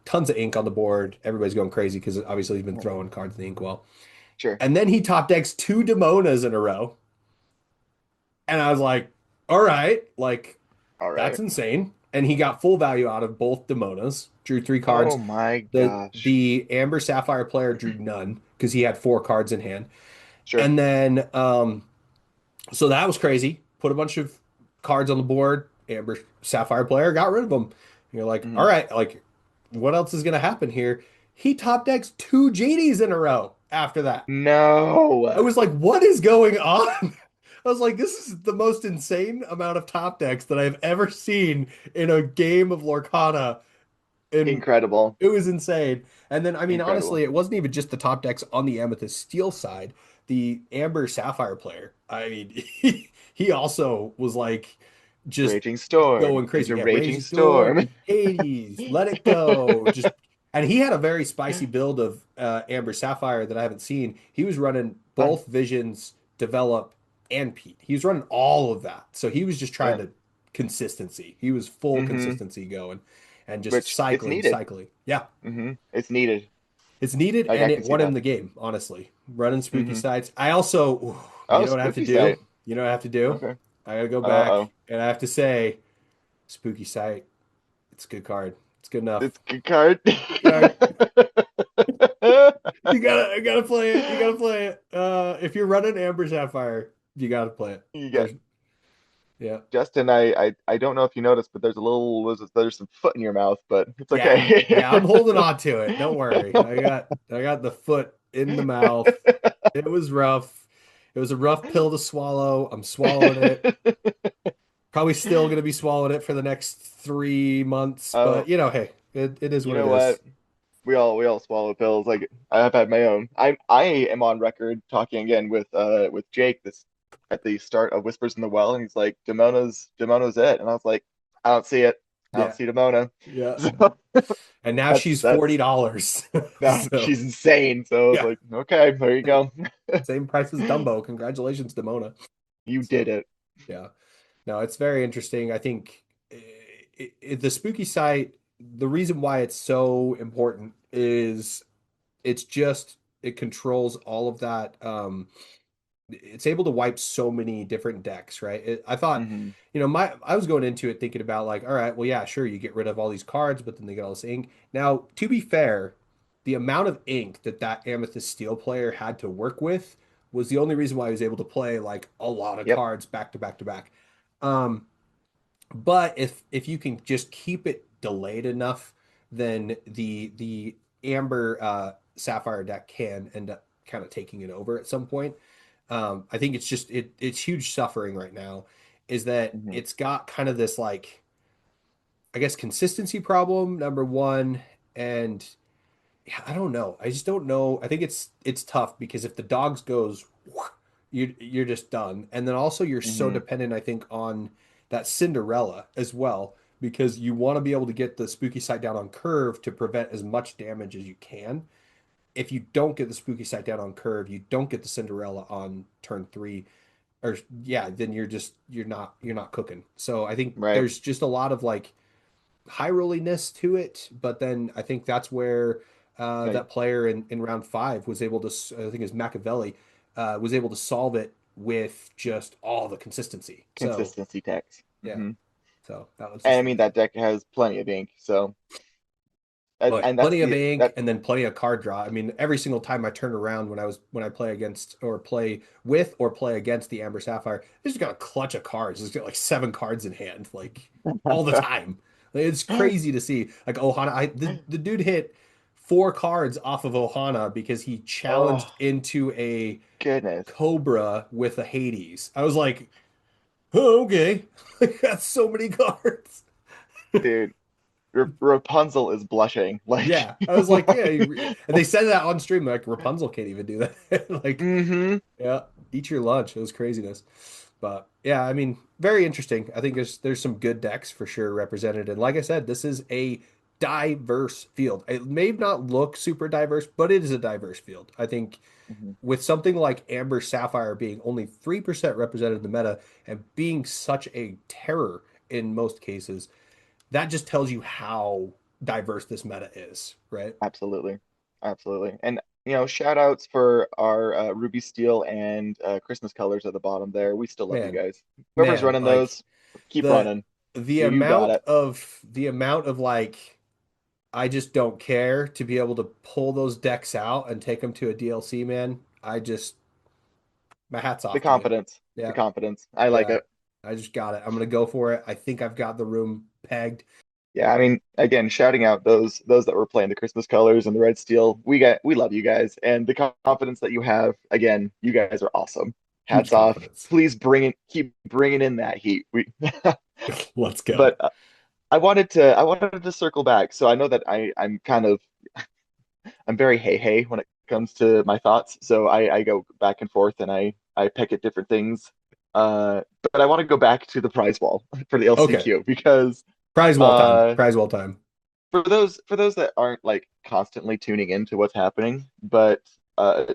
tons of ink on the board. Everybody's going crazy because obviously he's been throwing cards in the inkwell. Sure. And then he top decks two Demonas in a row. And I was like, all right, like All that's right. insane. And he got full value out of both Demonas, drew three cards. Oh my The gosh. the Amber Sapphire player drew none because he had four cards in hand. Sure. And then so that was crazy. Put a bunch of cards on the board. Amber Sapphire player got rid of them. And you're like, all Hmm. right, like what else is gonna happen here? He top decks two JDs in a row after that. I No. was like, what is going on? I was like, this is the most insane amount of top decks that I've ever seen in a game of Lorcana. And Incredible. it was insane. And then, I mean, Incredible. honestly, it wasn't even just the top decks on the Amethyst Steel side. The Amber Sapphire player, I mean, he also was like just Raging Storm. going He's crazy. a Yeah, raging Raging Storm, storm. Hades, Let It Go. Just and he had a very spicy build of Amber Sapphire that I haven't seen. He was running Fun. both Visions, Develop, and Pete. He was running all of that. So he was just trying Yeah. to consistency. He was full Hmm. consistency going and just Which it's cycling, needed. cycling. Yeah. It's needed. It's needed Like and I it can see won him that. the game, honestly. Running spooky Hmm. sites. I also, you Oh, know what I have to spooky do? sight. You know what I have to do? Okay. I gotta go back Uh-oh. and I have to say, spooky site. It's a good card. It's good enough. It's a good card. Good card. I gotta play it. You gotta play it. If you're running Amber Sapphire, you gotta play it. You got There's, yeah. Justin, I don't know if you noticed, but there's some foot in your mouth, but it's Yeah. okay. Yeah, I'm holding on to it. Don't worry. I got the foot in the mouth. It was rough. It was a rough pill to swallow. I'm swallowing it. Probably still gonna be swallowing it for the next 3 months, but Oh, hey, it is you what it know what? is. We all swallow pills. Like I've had my own. I am on record talking again with Jake this at the start of Whispers in the Well, and he's like, Demona's it. And I was like, I don't see it. I don't Yeah. see Demona. Yeah. So And now that's she's that's $40. no, So she's insane. So I was yeah. like, okay, there you go. Same price as Dumbo. Congratulations, Demona. You did So it. yeah. No, it's very interesting. I think the spooky site, the reason why it's so important is it controls all of that. It's able to wipe so many different decks, right? I thought, Hmm. I was going into it thinking about like, all right, well, yeah, sure, you get rid of all these cards, but then they get all this ink. Now, to be fair, the amount of ink that Amethyst Steel player had to work with was the only reason why he was able to play like a lot of Yep. cards back to back to back. Um, but if you can just keep it delayed enough, then the Amber Sapphire deck can end up kind of taking it over at some point. I think it's huge suffering right now is that Hmm. it's got kind of this like I guess consistency problem number one, and yeah, I don't know. I just don't know. I think it's tough because if the dogs goes, you're just done. And then also you're so Hmm. dependent, I think, on that Cinderella as well, because you want to be able to get the spooky sight down on curve to prevent as much damage as you can. If you don't get the spooky sight down on curve, you don't get the Cinderella on turn three, or yeah, then you're not cooking. So I think Right. there's just a lot of like high rolliness to it, but then I think that's where Like that player in round five was able to, I think it was Machiavelli, was able to solve it with just all the consistency. So consistency text. yeah, Hmm. so that was And I just mean that deck has plenty of ink, so But And that's plenty of the ink that and then plenty of card draw. I mean, every single time I turn around when I play against or play with or play against the Amber Sapphire, I just got a clutch of cards. Just got like 7 cards in hand, like all the time. Like, it's crazy to see. Like Ohana, the dude hit 4 cards off of Ohana because he challenged oh into a goodness, Cobra with a Hades. I was like, oh, okay. That's so many cards. dude. Rapunzel is blushing. Like, Yeah, I was like, yeah, and they said that on stream. Like Rapunzel can't even do that. Like, hmm yeah, eat your lunch. It was craziness. But yeah, I mean, very interesting. I think there's some good decks for sure represented. And like I said, this is a diverse field. It may not look super diverse, but it is a diverse field. I think with something like Amber Sapphire being only 3% represented in the meta and being such a terror in most cases, that just tells you how diverse this meta is, right? Absolutely. Absolutely. And shout outs for our Ruby Steel and Christmas colors at the bottom there. We still love you Man, guys. Whoever's man, running like those, keep the running. the You got amount it. of the amount of like I just don't care to be able to pull those decks out and take them to a DLC, man. I just my hat's The off to you. confidence. The Yeah, confidence. I like yeah. it. I just got it. I'm gonna go for it. I think I've got the room pegged. Yeah, I mean, again, shouting out those that were playing the Christmas colors and the red steel. We love you guys, and the confidence that you have. Again, you guys are awesome. Huge Hats off. confidence. Please keep bringing in that heat. Let's go. But I wanted to circle back. So I know that I'm very hey hey when it comes to my thoughts. So I go back and forth and I peck at different things. But I want to go back to the prize wall for the Okay. LCQ because Prize wall time. uh Prize wall time. for those that aren't like constantly tuning into what's happening, but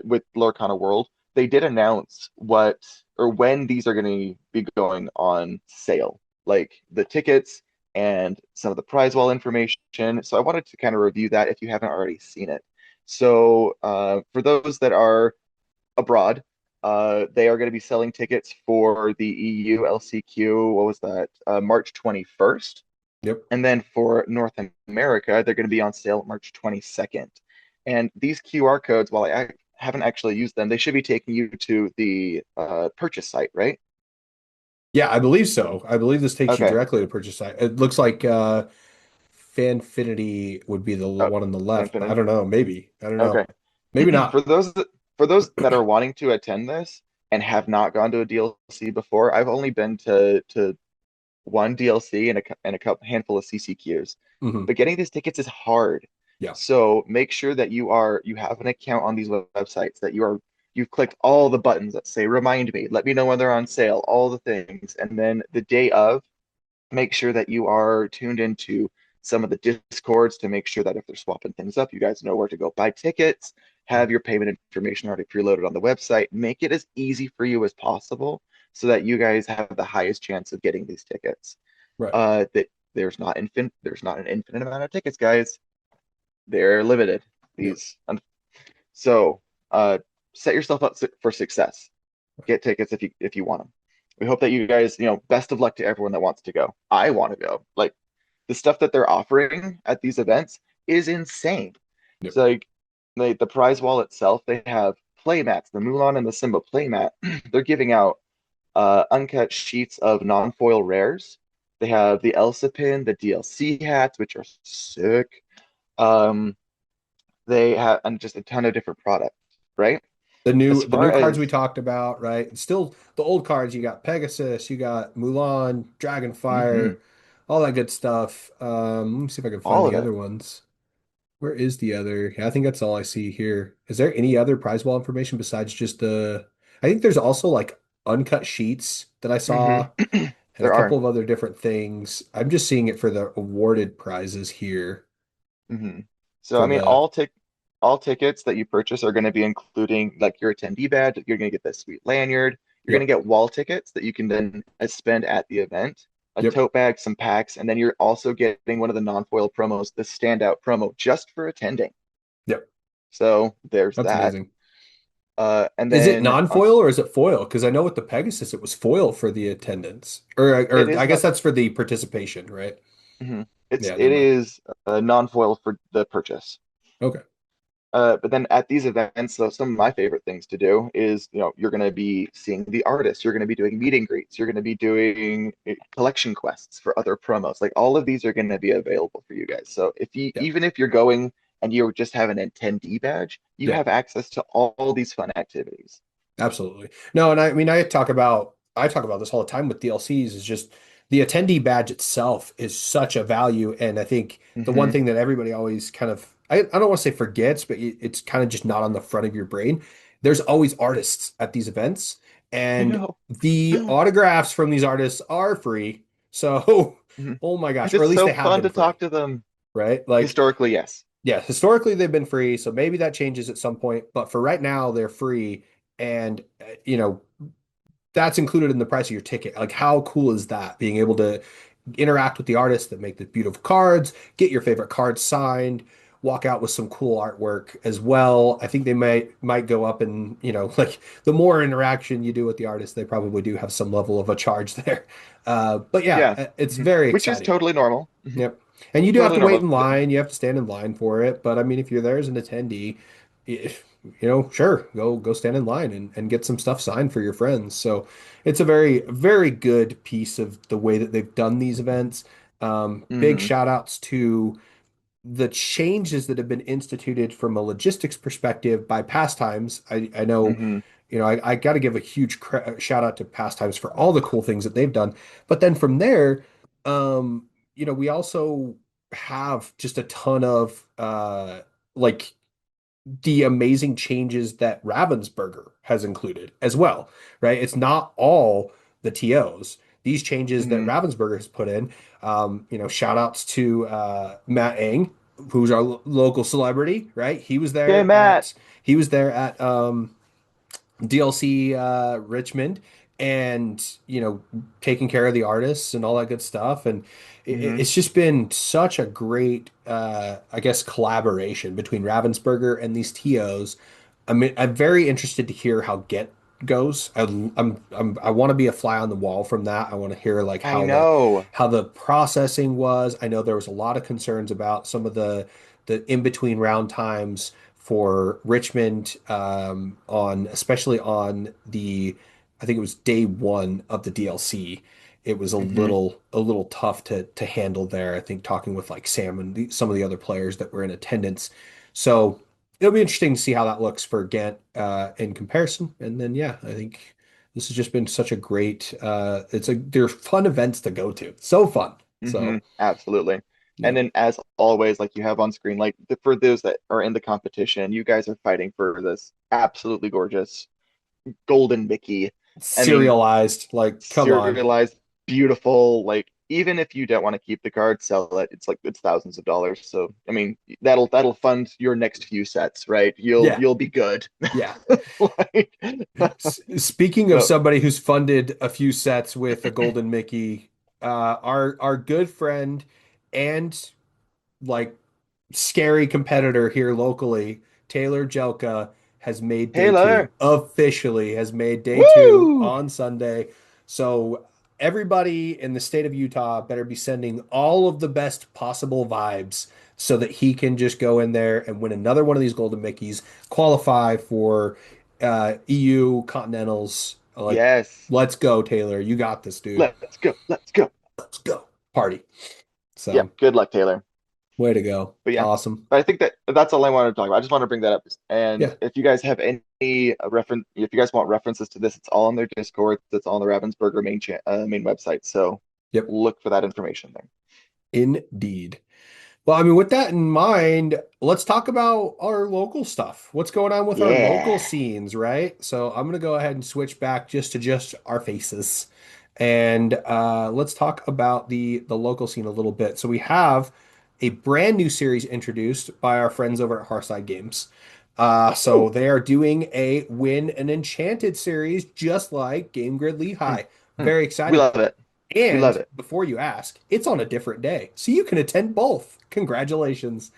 with Lorcana World, they did announce what or when these are going to be going on sale, like the tickets and some of the prize wall information. So I wanted to kind of review that if you haven't already seen it. So for those that are abroad, they are going to be selling tickets for the EU LCQ. What was that? March 21st. Yep. And then for North America, they're going to be on sale March 22nd. And these QR codes, while I haven't actually used them, they should be taking you to the purchase site, right? Yeah, I believe so. I believe this takes you Okay. directly to purchase site. It looks like Fanfinity would be the Oh, one on the left, but I Infinite. don't know. Maybe. I don't know. Okay. Maybe For not. those that are wanting to attend this and have not gone to a DLC before, I've only been to one DLC and a couple handful of CCQs. Hmm. But getting these tickets is hard. Yeah. So make sure that you have an account on these websites, that you've clicked all the buttons that say remind me, let me know when they're on sale, all the things. And then the day of, make sure that you are tuned into some of the discords to make sure that if they're swapping things up, you guys know where to go buy tickets, have your payment information already preloaded on the website. Make it as easy for you as possible so that you guys have the highest chance of getting these tickets. Right. That there's not an infinite amount of tickets, guys. They're limited. Yep. These so uh, set yourself up for success. Get tickets if you want them. We hope that you guys, best of luck to everyone that wants to go. I want to go. Like the stuff that they're offering at these events is insane. Yep. It's like the prize wall itself, they have play mats, the Mulan and the Simba play mat. They're giving out uncut sheets of non-foil rares. They have the Elsa pin, the DLC hats, which are sick. Um, they have and just a ton of different products, right? As The far new cards we as talked about, right? Still the old cards, you got Pegasus, you got Mulan, mhm, Dragonfire, all that good stuff. Let me see if I can find all the of it. other ones. Where is the other? Yeah, I think that's all I see here. Is there any other prize wall information besides just the I think there's also like uncut sheets that I hmm saw and a There couple are. of other different things. I'm just seeing it for the awarded prizes here hmm So for I mean, the all tickets that you purchase are going to be including like your attendee badge. You're going to get this sweet lanyard. You're going to Yep. get wall tickets that you can then spend at the event, a Yep. tote bag, some packs, and then you're also getting one of the non-foil promos, the standout promo, just for attending. Yep. So there's That's that. amazing. And Is it then non-foil or is it foil? Because I know with the Pegasus it was foil for the attendance. it Or is I guess not. that's for the participation, right? Mhm. It's Yeah, it never mind. is a non-foil for the purchase. Okay. But then at these events, so some of my favorite things to do is, you're going to be seeing the artists, you're going to be doing meet and greets, you're going to be doing collection quests for other promos. Like all of these are going to be available for you guys. So if you, Yeah. even if you're going and you just have an attendee badge, you Yeah. have access to all these fun activities. Absolutely. No, and I mean I talk about this all the time with DLCs is just the attendee badge itself is such a value. And I think the one Hmm. thing that everybody always kind of I don't want to say forgets, but it's kind of just not on the front of your brain. There's always artists at these events, I and know. the autographs from these artists are free. So, Hmm. oh my gosh, And or at it's least so they have fun been to free, talk to them. right? Like, Historically, yes. yeah, historically they've been free, so maybe that changes at some point, but for right now they're free. And that's included in the price of your ticket. Like, how cool is that? Being able to interact with the artists that make the beautiful cards, get your favorite cards signed, walk out with some cool artwork as well. I think they might go up, and like the more interaction you do with the artists, they probably do have some level of a charge there. But yeah, Yeah. it's Hmm. very Which is exciting. totally normal. Hmm. Yep. And you do have Totally to wait normal. in line. You have to stand in line for it. But I mean, if you're there as an attendee, sure, go stand in line and get some stuff signed for your friends. So it's a very, very good piece of the way that they've done these events. Big Hmm. shout outs to the changes that have been instituted from a logistics perspective by Pastimes. I know, Hmm. I got to give a huge shout out to Pastimes for all the cool things that they've done. But then from there, we also have just a ton of like the amazing changes that Ravensburger has included as well, right? It's not all the TOs. These changes that Hmm. Ravensburger has put in, shout outs to Matt Eng, who's our local celebrity, right? Hey, Matt. He was there at DLC Richmond, and taking care of the artists and all that good stuff. And Hmm. it's just been such a great I guess collaboration between Ravensburger and these TOs. I mean, I'm very interested to hear how Get goes. I want to be a fly on the wall from that. I want to hear like I know. how the processing was. I know there was a lot of concerns about some of the in between round times for Richmond, on especially on the I think it was day one of the DLC. It was a Hmm. little tough to handle there. I think talking with like Sam and some of the other players that were in attendance. So it'll be interesting to see how that looks for Ghent in comparison. And then yeah, I think this has just been such a great they're fun events to go to. So fun. Hmm. So Absolutely. And yeah. then, as always, like you have on screen, like for those that are in the competition, you guys are fighting for this absolutely gorgeous golden Mickey. I mean, Serialized, like come on. serialized, beautiful. Like even if you don't want to keep the card, sell it. It's thousands of dollars. So I mean, that'll fund your next few sets, right? You'll Yeah. you'll be good. Yeah. Like, Speaking of so somebody who's funded a few sets with a Golden Mickey, our good friend and like scary competitor here locally, Taylor Jelka, has made day two, Taylor, officially has made day two woo! on Sunday. So everybody in the state of Utah better be sending all of the best possible vibes so that he can just go in there and win another one of these Golden Mickeys, qualify for EU Continentals. Like, Yes. let's go, Taylor. You got this, dude. Let's go. Let's go. Let's go. Party. Yeah, So, good luck, Taylor. way to go. But yeah, Awesome. but I think that's all I wanted to talk about. I just want to bring that up. And Yeah. if you guys have any reference, if you guys want references to this, it's all on their Discord. It's all on the Ravensburger main website. So Yep. look for that information there. Indeed. Well, I mean, with that in mind, let's talk about our local stuff. What's going on with our local Yeah. scenes, right? So I'm going to go ahead and switch back just our faces. And let's talk about the local scene a little bit. So we have a brand new series introduced by our friends over at Hearthside Games. So Ooh. they are doing a Win-an-Enchanted series, just like Game Grid Hmm. Lehigh. Hmm. Very We exciting. love it. We love And it. before you ask, it's on a different day, so you can attend both. Congratulations.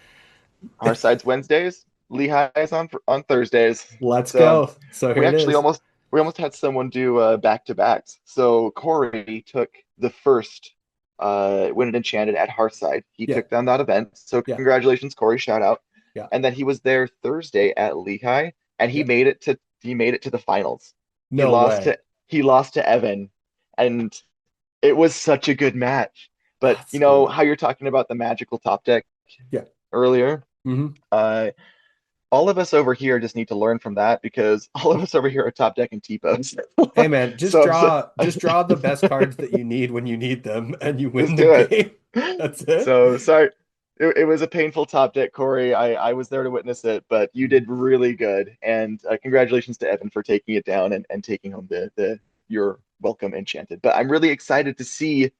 Our side's Wednesdays. Lehigh is on Thursdays. Let's So go. So here we it actually is. almost had someone do back to backs. So Corey took the first Win-an-Enchanted at Hearthside. He Yeah. took down that event. So Yeah. congratulations, Corey. Shout out. Yeah. And then he was there Thursday at Lehigh, and Yeah. he made it to the finals. He No lost way. to he lost to Evan, and it was such a good match. But That's you know cool. how you're talking about the magical top deck Yeah. earlier? Hmm. Uh, all of us over here just need to learn from that because all of us over here are top deck and T-pose. Hey man, So I'm so, just draw the best cards that you need when you need them and you win just the do it. game. That's it. So sorry. It was a painful top deck, Corey. I was there to witness it, but you did really good. And congratulations to Evan for taking it down and taking home the your welcome enchanted. But I'm really excited to see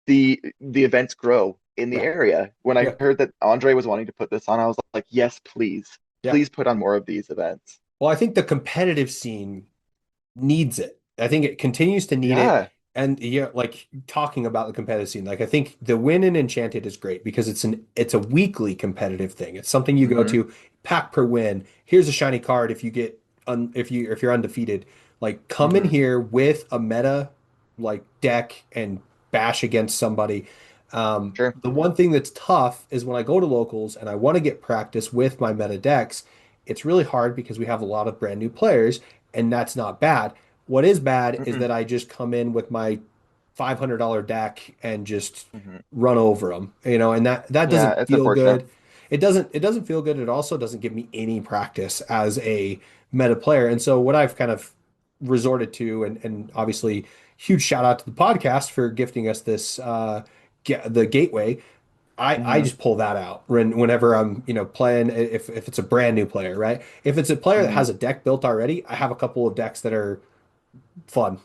the events grow in the Yeah. area. When I Yeah. heard that Andre was wanting to put this on, I was like, yes, please. Yeah. Please put on more of these events. Well, I think the competitive scene needs it. I think it continues to need it. Yeah. And yeah, like talking about the competitive scene, like I think the Win-an-Enchanted is great because it's a weekly competitive thing. It's something you go Hmm. to, pack per win. Here's a shiny card if you get if you're undefeated. Like come in Hmm. here with a meta like deck and bash against somebody. Sure. The one thing that's tough is when I go to locals and I want to get practice with my meta decks, it's really hard because we have a lot of brand new players, and that's not bad. What is bad is Mm-mm. that I just come in with my $500 deck and just Hmm. run over them, and that Yeah, doesn't it's feel unfortunate. good. It doesn't feel good. It also doesn't give me any practice as a meta player. And so what I've kind of resorted to, and obviously huge shout out to the podcast for gifting us this the gateway. I Hmm. just pull that out whenever I'm, playing if it's a brand new player, right? If it's a player that Hmm. has a deck built already, I have a couple of decks that are fun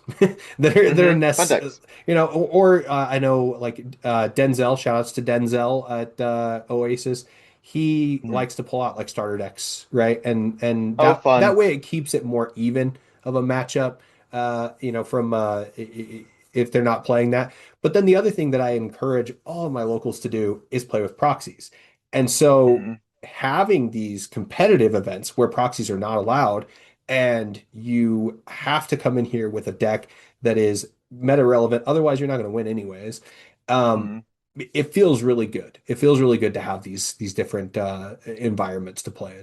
that are Fun decks. I know like Denzel, shout outs to Denzel at Oasis. He Hmm. likes to pull out like starter decks, right? And Oh, that fun. way it keeps it more even of a matchup, from if they're not playing that. But then the other thing that I encourage all of my locals to do is play with proxies. And so Hmm. having these competitive events where proxies are not allowed and you have to come in here with a deck that is meta relevant. Otherwise, you're not going to win anyways. Um, Hmm. it feels really good. It feels really good to have these different environments to play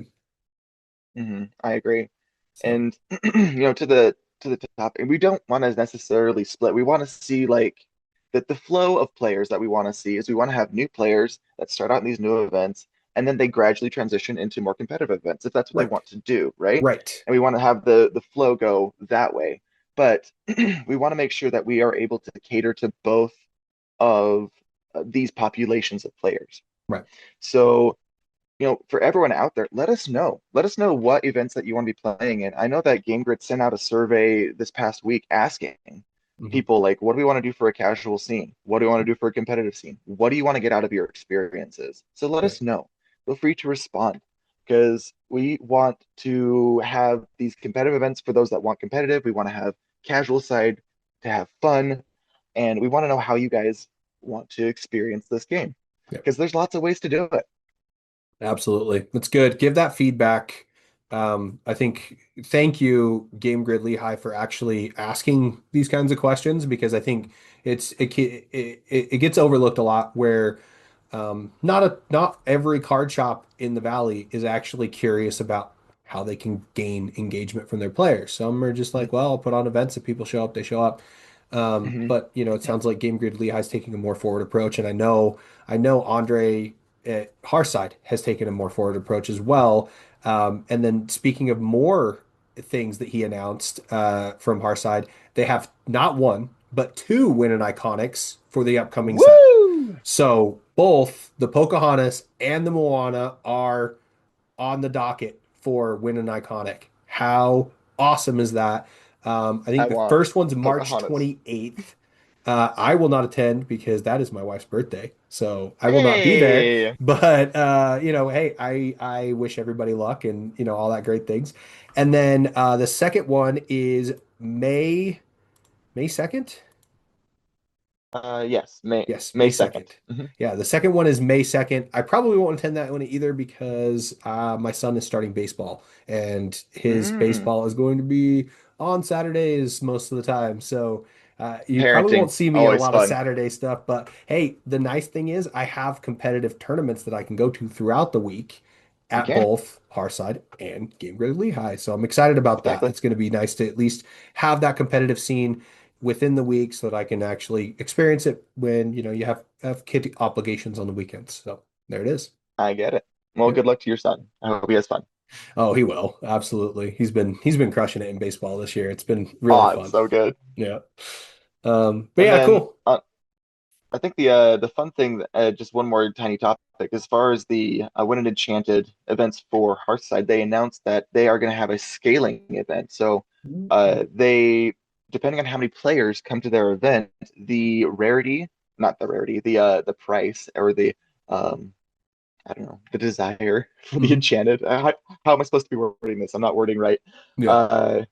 in. I agree. So And to the top, and we don't want to necessarily split. We want to see like that the flow of players that we want to see is we want to have new players that start out in these new events and then they gradually transition into more competitive events if that's what they right, want to do, right? right, And we want to have the flow go that way. But we want to make sure that we are able to cater to both of these populations of players. right. So for everyone out there, let us know. Let us know what events that you want to be playing in. I know that GameGrid sent out a survey this past week asking Mhm. people like, what do we want to do for a casual scene? What do you want to do for a competitive scene? What do you want to get out of your experiences? So let Yeah, us know. Feel free to respond because we want to have these competitive events for those that want competitive. We want to have casual side to have fun, and we want to know how you guys want to experience this game yeah. because there's lots of ways to do it. Absolutely. That's good. Give that feedback. I think thank you, Game Grid Lehigh, for actually asking these kinds of questions because I think it gets overlooked a lot where not every card shop in the valley is actually curious about how they can gain engagement from their players. Some are just like, well, I'll put on events. If people show up, they show up. Mhm. But it sounds like Game Grid Lehigh is taking a more forward approach, and I know Andre at Hearthside has taken a more forward approach as well. And then speaking of more things that he announced from Hearthside, they have not one but two Win-an Iconics for the upcoming set. Woo! So both the Pocahontas and the Moana are on the docket for Win an Iconic. How awesome is that? I I think the want first one's March Pocahontas. 28th. I will not attend because that is my wife's birthday, so I will not be there. Hey! But hey, I wish everybody luck and all that great things. And then the second one is May 2nd. Yes, May Yes, May May 2nd. 2nd. Hmm. Yeah, the second one is May 2nd. I probably won't attend that one either because my son is starting baseball and his Mm. baseball is going to be on Saturdays most of the time. So You probably won't Parenting, see me in a always lot of fun. Saturday stuff, but hey, the nice thing is I have competitive tournaments that I can go to throughout the week You at can. both Hearthside and Game Grid Lehigh. So I'm excited about that. Exactly. It's going to be nice to at least have that competitive scene within the week so that I can actually experience it when, you have kid obligations on the weekends. So there it is. I get it. Well, Yep. good luck to your son. I hope he has fun. Oh, he will. Absolutely. He's been crushing it in baseball this year. It's been really Oh, it's fun. so good. Yeah. But And yeah, then cool. I think the fun thing, just one more tiny topic, as far as the Win-an-Enchanted events for Hearthside, they announced that they are going to have a scaling event. So they, depending on how many players come to their event, the rarity, not the rarity, the price or the um, I don't know, the desire for the Mhm. enchanted. How am I supposed to be wording this? I'm not wording right. Yeah. Uh,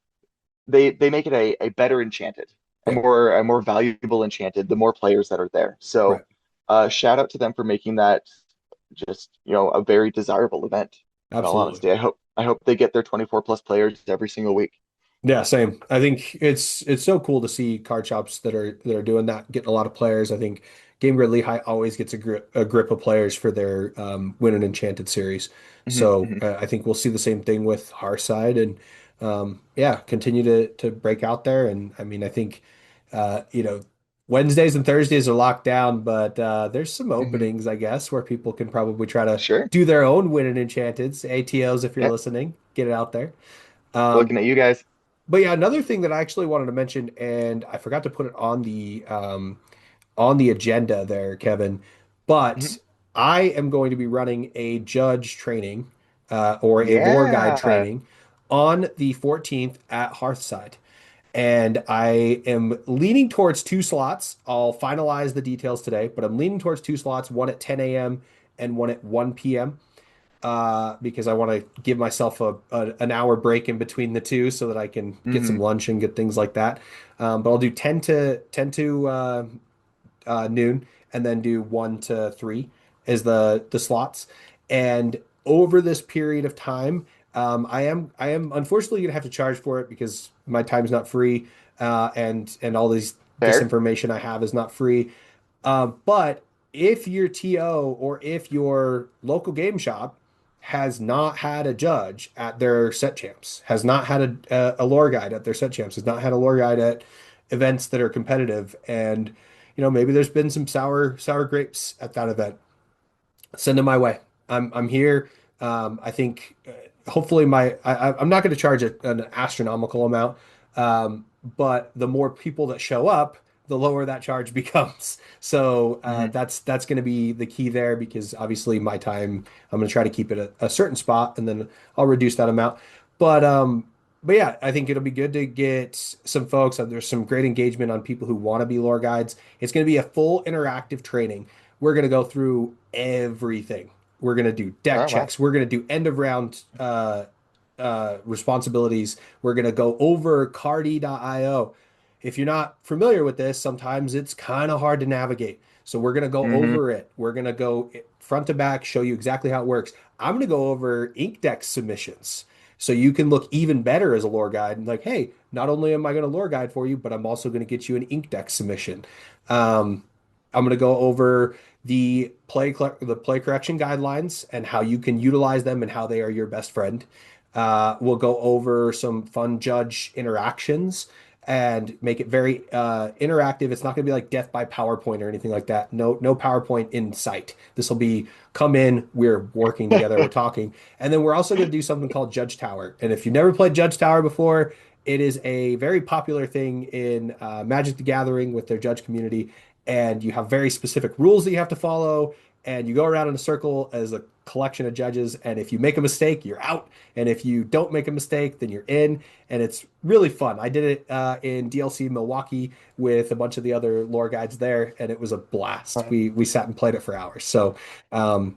they make it a better enchanted, Yeah. a more valuable enchanted, the more players that are there. So Right. shout out to them for making that just, a very desirable event, in all Absolutely. honesty. I hope they get their 24 plus players every single week. Yeah, same. I think it's so cool to see card shops that are doing that, getting a lot of players. I think Game Grid Lehigh always gets a grip of players for their Win-an-Enchanted series. Hmm, So hmm. I think we'll see the same thing with Hearthside and yeah, continue to break out there. And I mean, I think uh, you know, Wednesdays and Thursdays are locked down, but there's some Hmm. openings, I guess, where people can probably try to Sure. do their own Win-an-Enchanteds, ATOs if you're Yep. listening, get it out there. Um, Looking at you guys. but yeah, another thing that I actually wanted to mention, and I forgot to put it on the agenda there, Kevin, Mhm. but I am going to be running a judge training or a lore guide Yeah. training on the 14th at Hearthside. And I am leaning towards two slots. I'll finalize the details today, but I'm leaning towards two slots, one at 10 a.m. and one at 1 p.m. Because I want to give myself an hour break in between the two so that I can get some Hmm. lunch and get things like that. But I'll do 10 to noon and then do 1 to 3 as the slots. And over this period of time, I am unfortunately gonna have to charge for it because my time's not free, and all this Fair. information I have is not free. But if your TO or if your local game shop has not had a judge at their set champs, has not had a lore guide at their set champs, has not had a lore guide at events that are competitive, and maybe there's been some sour grapes at that event, send them my way. I'm here. I think hopefully I'm not going to charge an astronomical amount, but the more people that show up, the lower that charge becomes. So Hmm. that's going to be the key there because obviously my time I'm going to try to keep it at a certain spot and then I'll reduce that amount. But um, but yeah, I think it'll be good to get some folks. There's some great engagement on people who want to be lore guides. It's going to be a full interactive training. We're going to go through everything. We're going to do deck Oh, wow. checks. We're going to do end of round responsibilities. We're going to go over cardi.io. If you're not familiar with this, sometimes it's kind of hard to navigate. So we're going to go Hmm. over it. We're going to go front to back, show you exactly how it works. I'm going to go over ink deck submissions. So you can look even better as a lore guide and like, hey, not only am I going to lore guide for you, but I'm also going to get you an ink deck submission. Um, I'm going to go over the play correction guidelines and how you can utilize them and how they are your best friend. We'll go over some fun judge interactions and make it very interactive. It's not going to be like death by PowerPoint or anything like that. No, no PowerPoint in sight. This will be come in, we're working together, we're talking, and then we're also going to do something called Judge Tower. And if you've never played Judge Tower before, it is a very popular thing in Magic the Gathering with their judge community, and you have very specific rules that you have to follow, and you go around in a circle as a collection of judges, and if you make a mistake, you're out, and if you don't make a mistake, then you're in, and it's really fun. I did it in DLC Milwaukee with a bunch of the other lore guides there, and it was a blast. We sat and played it for hours. So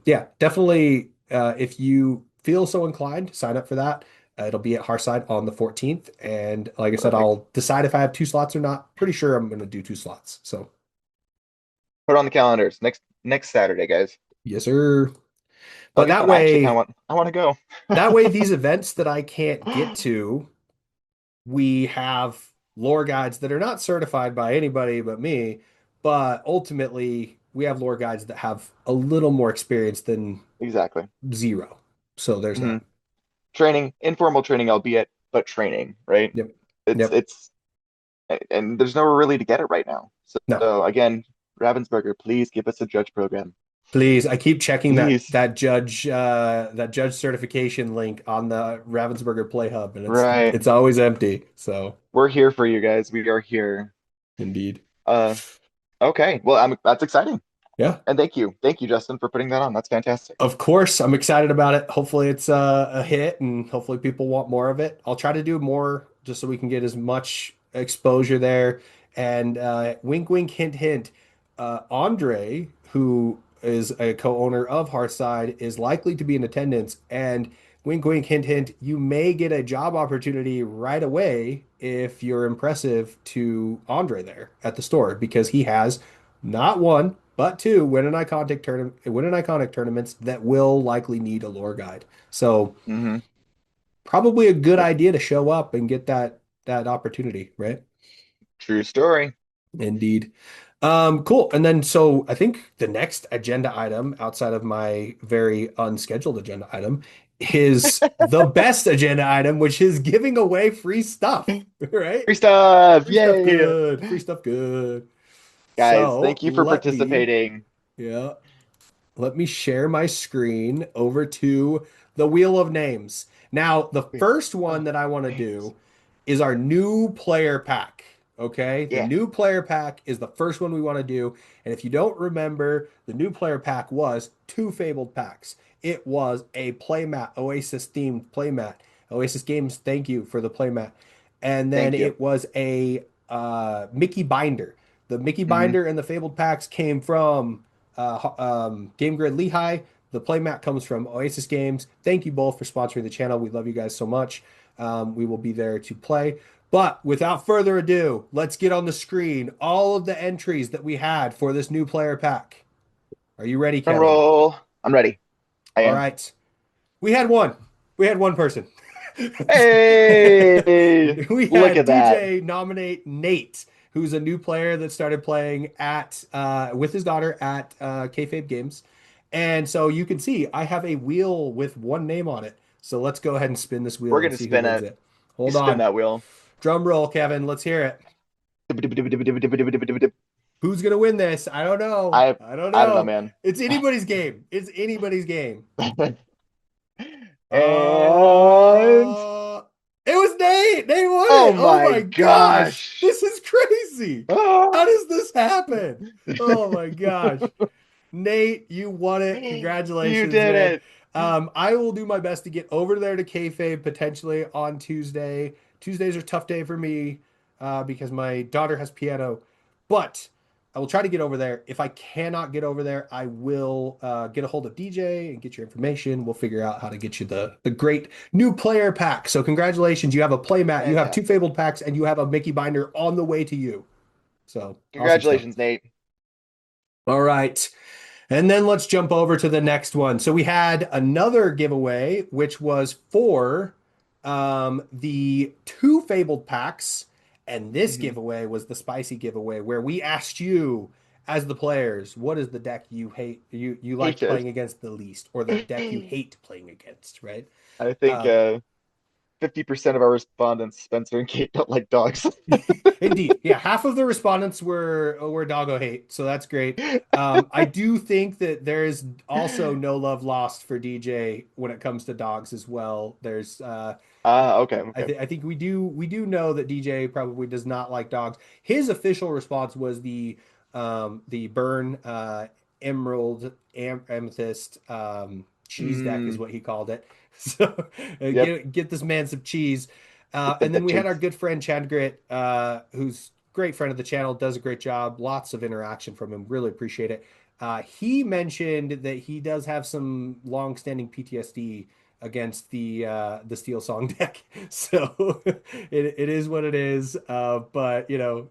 yeah, definitely if you feel so inclined, sign up for that. It'll be at Hearthside on the 14th. And like I said, Perfect. I'll decide if I have two slots or not. Pretty sure I'm going to do two slots. So, Put it on the calendars next Saturday, guys. yes, sir. That'll But be that fun. I actually kind of way, I want to go. these events that I can't get to, we have. lore guides that are not certified by anybody but me, but ultimately we have lore guides that have a little more experience than Exactly. zero. So there's Hmm. that. Training, informal training, albeit, but training, right? Yep. It's Yep. it's and there's nowhere really to get it right now. No. So again, Ravensburger, please give us a judge program. Please, I keep checking Please. that judge certification link on the Ravensburger Play Hub, and Right. it's always empty. So We're here for you guys. We are here. indeed. Uh, okay. Well, that's exciting. Yeah. And thank you, Justin, for putting that on. That's fantastic. Of course, I'm excited about it. Hopefully, it's a hit, and hopefully, people want more of it. I'll try to do more just so we can get as much exposure there. And wink, wink, hint, hint. Andre, who is a co-owner of Hearthside, is likely to be in attendance. And wink, wink, hint, hint. You may get a job opportunity right away if you're impressive to Andre there at the store because he has not one, but two win-an-iconic tournaments that will likely need a lore guide. So Hmm. probably a good idea to show up and get that opportunity, right? True story. Indeed. Cool. And then so I think the next agenda item outside of my very unscheduled agenda item is the best agenda item, which is giving away free stuff, right? Free stuff. Free stuff Yay. good. Free stuff good. Guys, So thank you for participating. yeah, let me share my screen over to the Wheel of Names. Now, the Wait. first one Oh, that I want to names. do is our new player pack. Okay, the Yeah. new player pack is the first one we want to do. And if you don't remember, the new player pack was two fabled packs. It was a playmat, Oasis themed playmat. Oasis Games, thank you for the playmat. And then Thank you. it was a Mickey binder. The Mickey Hmm. binder and the fabled packs came from Game Grid Lehigh. The playmat comes from Oasis Games. Thank you both for sponsoring the channel. We love you guys so much. We will be there to play. But without further ado, let's get on the screen all of the entries that we had for this new player pack. Are you ready, Drum Kevin? roll. I'm ready. I All am. right. We had one. We had one person. Hey, We look had at that. DJ nominate Nate, who's a new player that started playing at with his daughter at Kayfabe Games. And so you can see I have a wheel with one name on it. So let's go ahead and spin this We're wheel and gonna see who spin wins it. it. You Hold spin on. that wheel. Drum roll, Kevin. Let's hear it. Who's gonna win this? I don't know. I I don't I don't know, know. man. It's anybody's game. It's anybody's game. And It was Nate. Nate won oh it. Oh my my gosh. gosh. This is crazy. How Ah. does this happen? Oh my gosh. Nate, you won it. You Congratulations, did man. it. I will do my best to get over there to Kayfabe potentially on Tuesday. Tuesdays are a tough day for me because my daughter has piano, but I will try to get over there. If I cannot get over there, I will get a hold of DJ and get your information. We'll figure out how to get you the great new player pack. So congratulations, you have a play mat, you have two Fantastic. fabled packs, and you have a Mickey binder on the way to you. So awesome stuff. Congratulations, Nate. All right. And then let's jump over to the next one. So we had another giveaway, which was for the two fabled packs. And this Hmm. giveaway was the spicy giveaway where we asked you as the players, what is the deck you hate you liked Hated. playing against the least, or the deck you hate playing against, right? I think Uh, 50% of our respondents, Spencer and Kate, don't like dogs. Indeed. Yeah, half of the respondents were doggo hate, so that's great. I do think that there is also no love lost for DJ when it comes to dogs as well. There's Ah, okay, okay. I think we do know that DJ probably does not like dogs. His official response was the burn amethyst cheese deck is Mm, what he called it. So yep. get this man some cheese. Get the And then we had our bitches. good friend Chad Grit, who's great friend of the channel, does a great job. Lots of interaction from him. Really appreciate it. He mentioned that he does have some long-standing PTSD against the Steel Song deck. So it is what it is. But you know,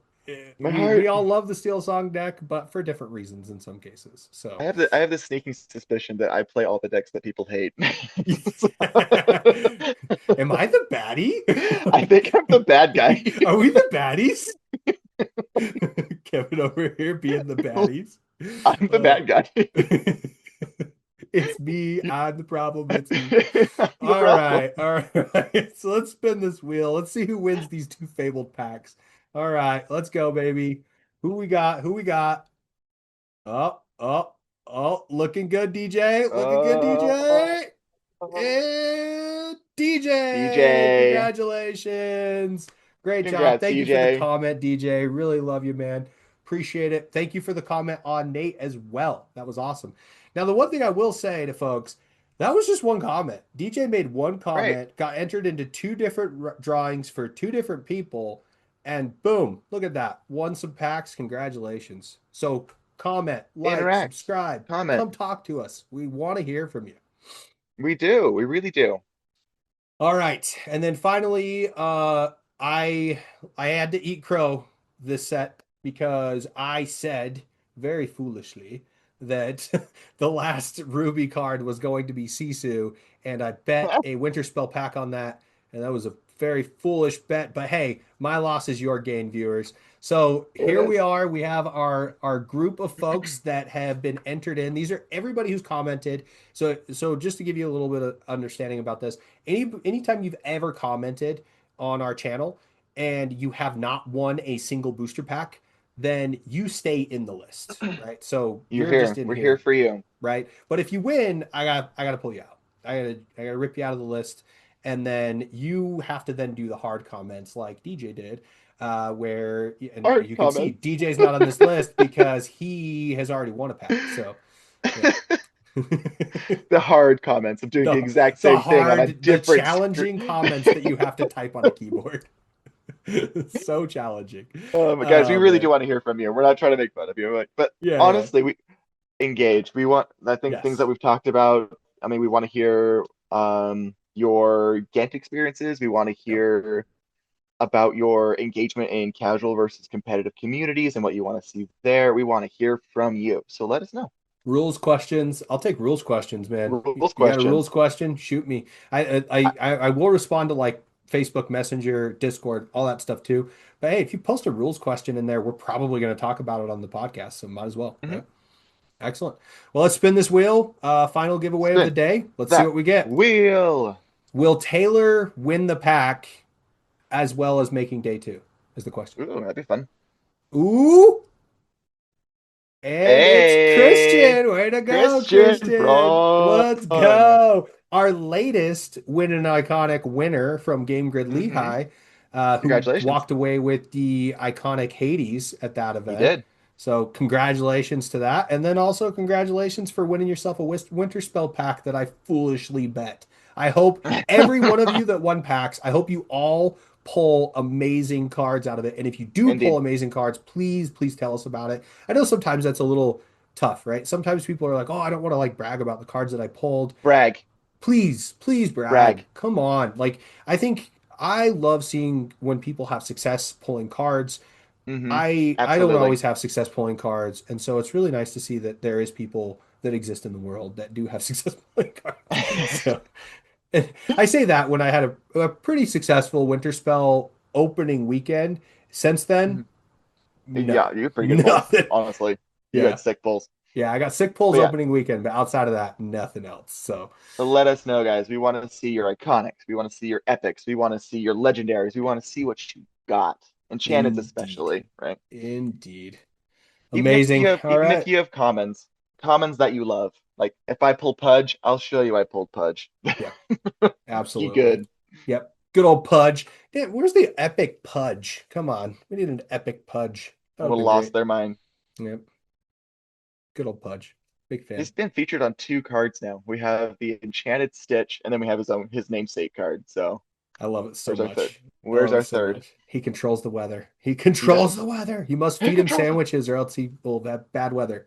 My We heart. all love the Steel Song deck, but for different reasons in some cases. So, I have this sneaking suspicion that I play all the decks that people hate. am I the baddie? I think I'm the bad guy. Are we the baddies? Kevin over here being the baddies. I'm the Uh, bad guy. it's me. I'm the problem. It's me. I'm the problem. All right. So let's spin this wheel. Let's see who wins these two fabled packs. All right, let's go, baby. Who we got? Who we got? Oh, oh, oh, looking good, DJ. Looking good, Uh, DJ. And DJ, DJ. congratulations. Great job. Congrats, Thank you for the DJ. comment, DJ. Really love you, man. Appreciate it. Thank you for the comment on Nate as well. That was awesome. Now, the one thing I will say to folks, that was just one comment. DJ made one Right. comment, got entered into two different drawings for two different people, and boom, look at that. Won some packs. Congratulations. So comment, like, Interact. subscribe, Comment. come talk to us. We want to hear from you. We do. We really do. All right. And then finally, I had to eat crow this set because I said very foolishly that the last Ruby card was going to be Sisu, and I bet a Winter Spell pack on that, and that was a very foolish bet. But hey, my loss is your gain, viewers. So It here we is. are. We have our group of folks that have been entered in. These are everybody who's commented. So just to give you a little bit of understanding about this, anytime you've ever commented on our channel and you have not won a single booster pack, then you stay in the list, right? So You're you're just here. in We're here here, for you. right? But if you win, I gotta pull you out. I gotta rip you out of the list, and then you have to then do the hard comments like DJ did, where and Art you can see comments. DJ's not on this list because he has already won a pack. So yeah. The hard comments of doing the the exact same thing on a the different screen. challenging comments that you have to type on a keyboard. So challenging. Guys, we Oh really do man. want to hear from you. We're not trying to make fun of you, like, but Yeah, yeah. honestly, we engage. We want, I think, things that Yes. we've talked about. I mean, we want to hear your Ghent experiences. We want to Yep. hear about your engagement in casual versus competitive communities and what you want to see there. We want to hear from you. So let us know. Rules questions. I'll take rules questions, man. Rules You got a rules questions. question? Shoot me. I will respond to like Facebook Messenger, Discord, all that stuff too. But hey, if you post a rules question in there, we're probably going to talk about it on the podcast, so might as well, Mhm. right? Excellent. Well, let's spin this wheel. Final giveaway of the Spin day. Let's see that what we get. wheel. Will Taylor win the pack as well as making day two? Is the question. Ooh, that'd be fun. Ooh, and it's Hey, Christian. Way to go, Christian Christian. Braun. Let's go. Our latest Win an Iconic winner from Game Grid Hmm. Lehigh, who Congratulations. walked away with the iconic Hades at that He event. did. So, congratulations to that. And then also, congratulations for winning yourself a Winter Spell pack that I foolishly bet. I hope every one of you that won packs, I hope you all pull amazing cards out of it. And if you do pull Indeed. amazing cards, please, please tell us about it. I know sometimes that's a little tough, right? Sometimes people are like, "Oh, I don't want to like brag about the cards that I pulled." Brag. Please, please brag. Brag. Come on. Like I think I love seeing when people have success pulling cards. Hmm. I don't Absolutely. always have success pulling cards, and so it's really nice to see that there is people that exist in the world that do have success pulling cards. So I say that when I had a pretty successful winter spell opening weekend. Since then, Mhm. no, Yeah, you had pretty good pulls, nothing. honestly. You had Yeah. sick pulls. Yeah, I got sick pulls But yeah, opening weekend, but outside of that, nothing else. So but let us know, guys. We want to see your iconics. We want to see your epics. We want to see your legendaries. We want to see what you got. Enchanteds indeed. especially, right? Indeed. You Amazing. have All even if right. you have commons that you love. Like if I pull Pudge, I'll show you I pulled Pudge. Yep. You Absolutely. good. Yep. Good old Pudge. Damn, where's the epic Pudge? Come on. We need an epic Pudge. That would Would have have been lost great. their mind. Yep. Good old Pudge. Big He's fan. been featured on two cards now. We have the Enchanted Stitch, and then we have his namesake card. So I love it so where's our third? much. I Where's love it our so third? much. He controls the weather. He He controls the does. weather. You must He feed him controls them. sandwiches or else he will have bad weather.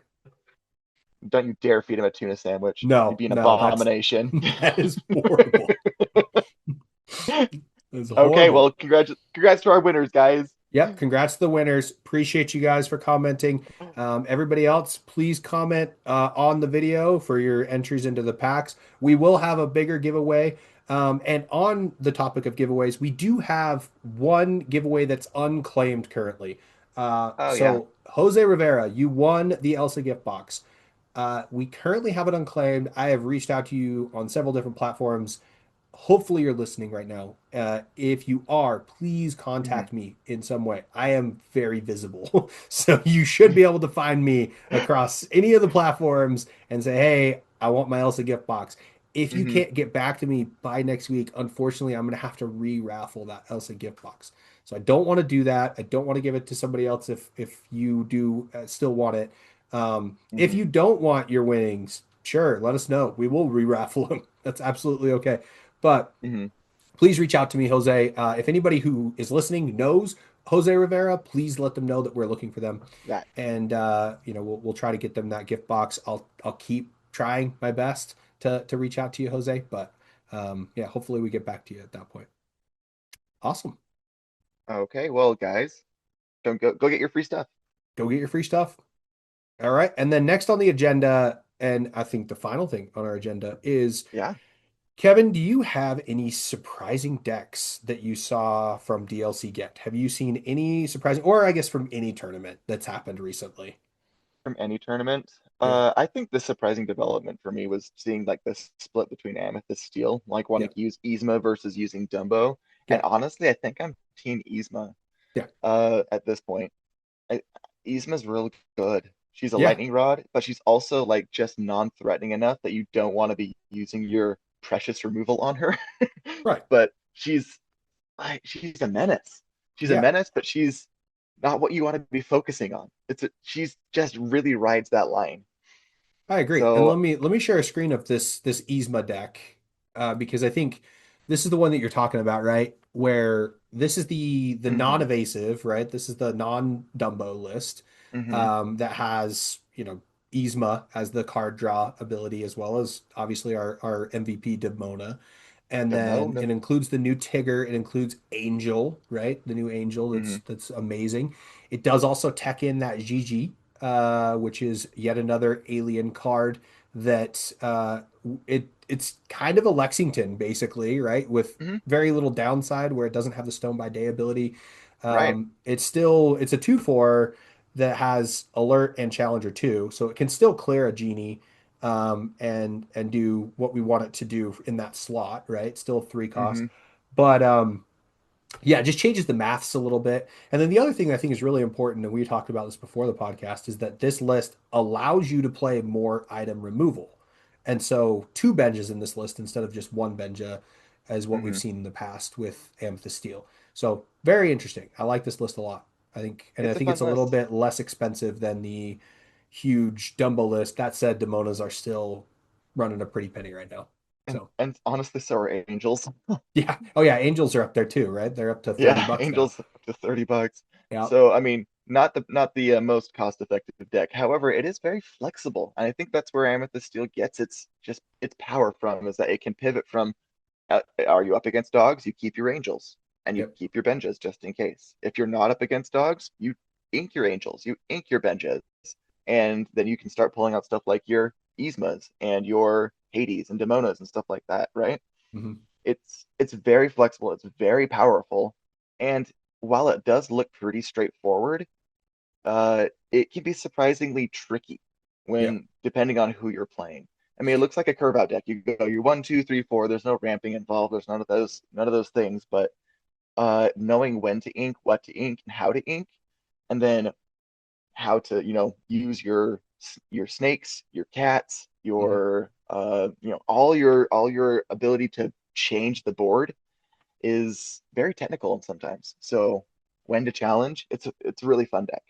Don't you dare feed him a tuna sandwich. You'd No, be an no, that's abomination. that is horrible. That's Okay, horrible. well, congrats to our winners, guys. Yep, congrats to the winners. Appreciate you guys for commenting. Everybody else, please comment on the video for your entries into the packs. We will have a bigger giveaway. And on the topic of giveaways, we do have one giveaway that's unclaimed currently. Oh yeah. So, Jose Rivera, you won the Elsa gift box. We currently have it unclaimed. I have reached out to you on several different platforms. Hopefully you're listening right now. If you are, please Mhm. contact me in some way. I am very visible. So you should be able to find me across any of the platforms and say, hey, I want my Elsa gift box. If you Mhm. can't get back to me by next week, unfortunately, I'm going to have to re-raffle that Elsa gift box. So I don't want to do that. I don't want to give it to somebody else if you do still want it. If Mhm. you don't want your winnings, sure, let us know. We will re-raffle them. That's absolutely okay. But Mhm. please reach out to me, Jose. If anybody who is listening knows Jose Rivera, please let them know that we're looking for them, Yeah. and we'll try to get them that gift box. I'll keep trying my best to reach out to you, Jose. But yeah, hopefully we get back to you at that point. Awesome. Okay. Well, guys, don't go get your free stuff. Go get your free stuff. All right, and then next on the agenda, and I think the final thing on our agenda is Yeah. Kevin, do you have any surprising decks that you saw from DLC Ghent? Have you seen any surprising, or I guess from any tournament that's happened recently? From any tournament. Yeah, I think the surprising development for me was seeing like this split between Amethyst Steel, like yeah, wanting to use Yzma versus using Dumbo. And yeah, honestly, I think I'm Team Yzma yeah, at this point. I, Yzma's real good. She's a yeah. lightning rod, but she's also like just non-threatening enough that you don't want to be using your precious removal on her. Right. But she's a menace. She's a Yeah, menace, but she's not what you want to be focusing on. She's just really rides that line. I agree. And So, let me share a screen of this Yzma deck because I think this is the one that you're talking about, right? Where this is the hmm non-evasive, right? This is the non-Dumbo list hmm that has, Yzma as the card draw ability as well as obviously our MVP Demona. And then Demona. it includes the new Tigger, it includes Angel, right? The new Angel hmm that's amazing. It does also tech in that Gigi, which is yet another alien card that it's kind of a Lexington basically, right? With hmm very little downside where it doesn't have the Stone by Day ability. Right. It's a 2/4 that has alert and challenger too, so it can still clear a genie and do what we want it to do in that slot, right? Still 3 cost. hmm But yeah, it just changes the maths a little bit. And then the other thing I think is really important, and we talked about this before the podcast, is that this list allows you to play more item removal. And so two Benjas in this list instead of just one Benja is what we've hmm seen in the past with Amethyst Steel. So very interesting. I like this list a lot. I It's a think it's fun a little list. bit less expensive than the huge Dumbo list. That said, Demonas are still running a pretty penny right now. And So and honestly, so are Angels. yeah. Oh yeah, Angels are up there too, right? They're up to 30 Yeah, bucks now. Angels up to $30. Yeah. So, I mean, not the most cost-effective deck. However, it is very flexible, and I think that's where Amethyst Steel gets its power from, is that it can pivot from are you up against dogs? You keep your angels and you Yep. keep your Benjas just in case. If you're not up against dogs, you ink your angels, you ink your Benjas, and then you can start pulling out stuff like your Yzmas and your Hades and Demonas and stuff like that, right? hmm It's very flexible, it's very powerful, and while it does look pretty straightforward, it can be surprisingly tricky Yep. when depending on who you're playing. I mean, it looks like a curve out deck. You go, you're 1, 2, 3, 4. There's no ramping involved. There's none of those things. But knowing when to ink, what to ink, and how to ink, and then how to, use your snakes, your cats, hmm your all your ability to change the board is very technical and sometimes. So when to challenge, it's a really fun deck.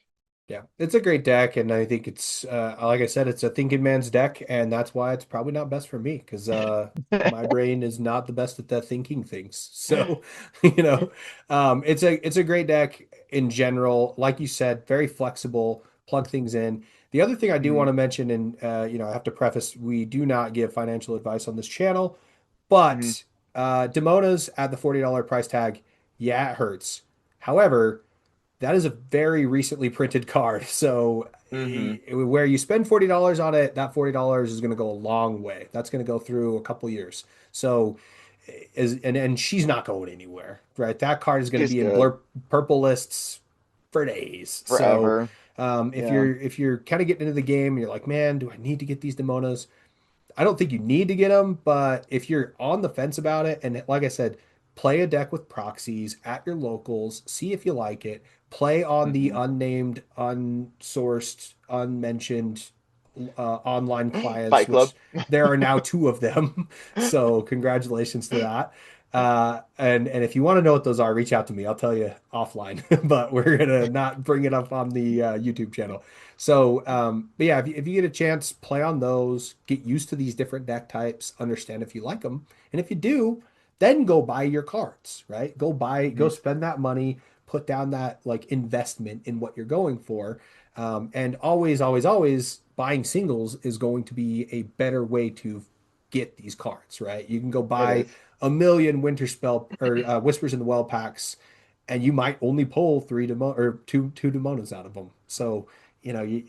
Yeah. It's a great deck, and I think it's like I said, it's a thinking man's deck, and that's why it's probably not best for me because my brain is not the best at the thinking things. So, it's a great deck in general. Like you said, very flexible, plug things in. The other thing I do hmm want to mention, and I have to preface, we do not give financial advice on this channel. But Demona's at the $40 price tag, yeah, it hurts. However, that is a very recently printed card. So Hmm. where you spend $40 on it, that $40 is going to go a long way. That's going to go through a couple years. So and she's not going anywhere, right? That card is going to She's be in good blur purple lists for days. So forever. if Yeah. you're kind of getting into the game and you're like, man, do I need to get these demonas? I don't think you need to get them, but if you're on the fence about it, and like I said, play a deck with proxies at your locals, see if you like it, play on the Hmm. unnamed, unsourced, unmentioned online clients, Fight Club. which there are now two of them. So congratulations to that. And if you want to know what those are, reach out to me. I'll tell you offline, but we're gonna not bring it up on the YouTube channel. So, but yeah, if you get a chance, play on those, get used to these different deck types, understand if you like them. And if you do, then go buy your cards, right? Go Hmm. spend that money, put down that like investment in what you're going for. And always, always, always buying singles is going to be a better way to get these cards, right? You can go It buy is. a million Winter Spell or Whispers in the Well packs, and you might only pull three demo or two demonas out of them. So you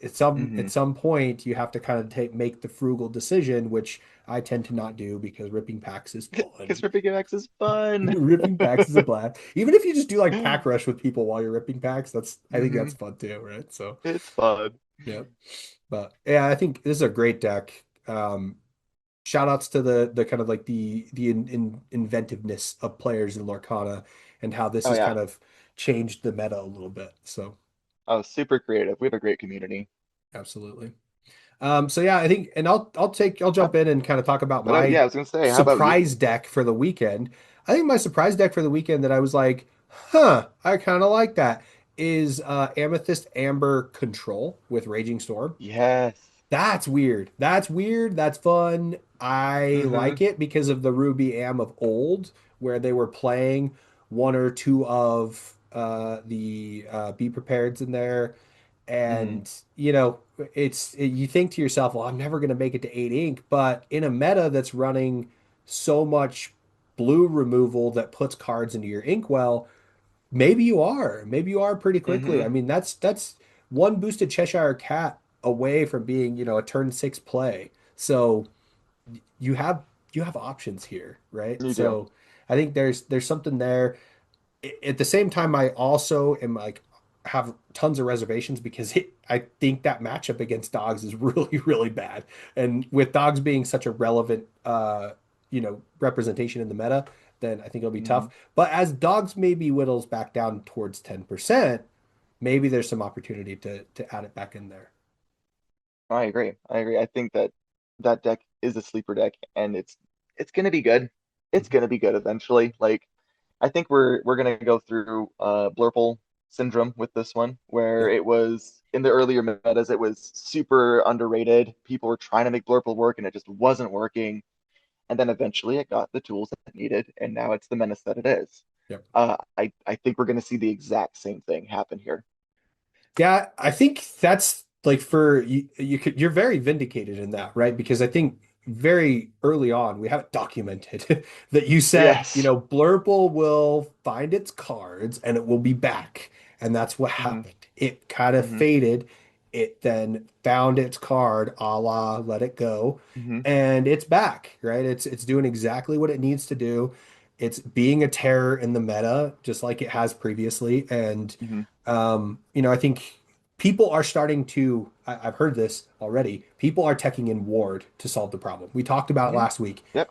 at Hmm. some point you have to kind of make the frugal decision, which I tend to not do because ripping packs is Because fun. Ripping X is fun. Ripping packs is a blast. Even if you just do like pack rush with people while you're ripping packs, that's I think Hmm. that's fun too, right? So It's fun. yeah. But yeah, I think this is a great deck. Shout outs to the kind of like the inventiveness of players in Lorcana and how this Oh has yeah. kind of changed the meta a little bit. So Oh, super creative. We have a great community. absolutely. So yeah, I think, and I'll How, jump in and kind of talk about but yeah, my I was gonna say, how about you? surprise deck for the weekend. I think my surprise deck for the weekend that I was like, huh, I kind of like that is Amethyst Amber Control with Raging Storm. Yes. That's weird. That's weird. That's fun. I Hmm. like it because of the Ruby Am of old, where they were playing one or two of the Be Prepareds in there. Hmm. And, you think to yourself, well, I'm never going to make it to 8 ink. But in a meta that's running so much blue removal that puts cards into your inkwell, maybe you are. Maybe you are pretty quickly. I Hmm. mean, that's one boosted Cheshire Cat away from being, a turn six play. So you have you have options here, right? You do. So I think there's something there. At the same time, I also am like have tons of reservations because I think that matchup against Dogz is really, really bad. And with Dogz being such a relevant representation in the meta, then I think it'll be Hmm. tough. But as Dogz maybe whittles back down towards 10%, maybe there's some opportunity to add it back in there. I agree. I agree. I think that that deck is a sleeper deck, and it's gonna be good. It's Mhm. gonna be good eventually. Like I think we're gonna go through Blurple syndrome with this one, where Yeah. it was in the earlier metas, it was super underrated. People were trying to make Blurple work, and it just wasn't working. And then eventually, it got the tools that it needed, and now it's the menace that it is. Yep. I think we're gonna see the exact same thing happen here. Yeah, I think that's like for you're very vindicated in that, right? Because I think very early on we have it documented that you said, Yes. Blurple will find its cards and it will be back. And that's what Hmm. happened. It kind of Hmm. faded. It then found its card, a la Let It Go, Hmm. and it's back, right? It's doing exactly what it needs to do. It's being a terror in the meta, just like it has previously. And Hmm. I think people are starting to, I've heard this already, people are teching in Ward to solve the problem. We talked about it Hmm. last week. Yep.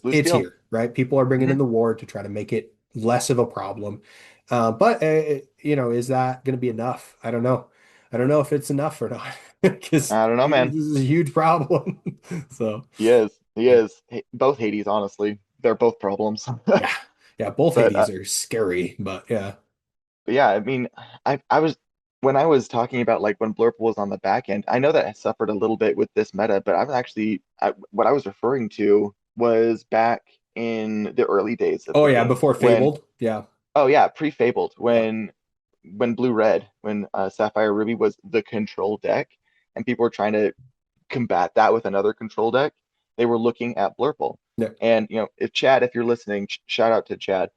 Blue It's steel. here, right? People are bringing Hmm. in the Ward to try to make it less of a problem. But is that going to be enough? I don't know. I don't know if it's enough or not because I don't know, this man. is a huge problem. So, He is. He yeah, is. Both Hades, honestly, they're both problems. yeah, yeah. Both But Hades are scary, but yeah. but yeah, I mean, I was when I was talking about like when Blurple was on the back end, I know that I suffered a little bit with this meta, but what I was referring to was back in the early days of Oh the yeah, game before when Fabled. Yeah, oh yeah, pre-Fabled yeah, when Blue Red when Sapphire Ruby was the control deck and people were trying to combat that with another control deck, they were looking at Blurple. yeah. And if Chad, if you're listening, shout out to Chad.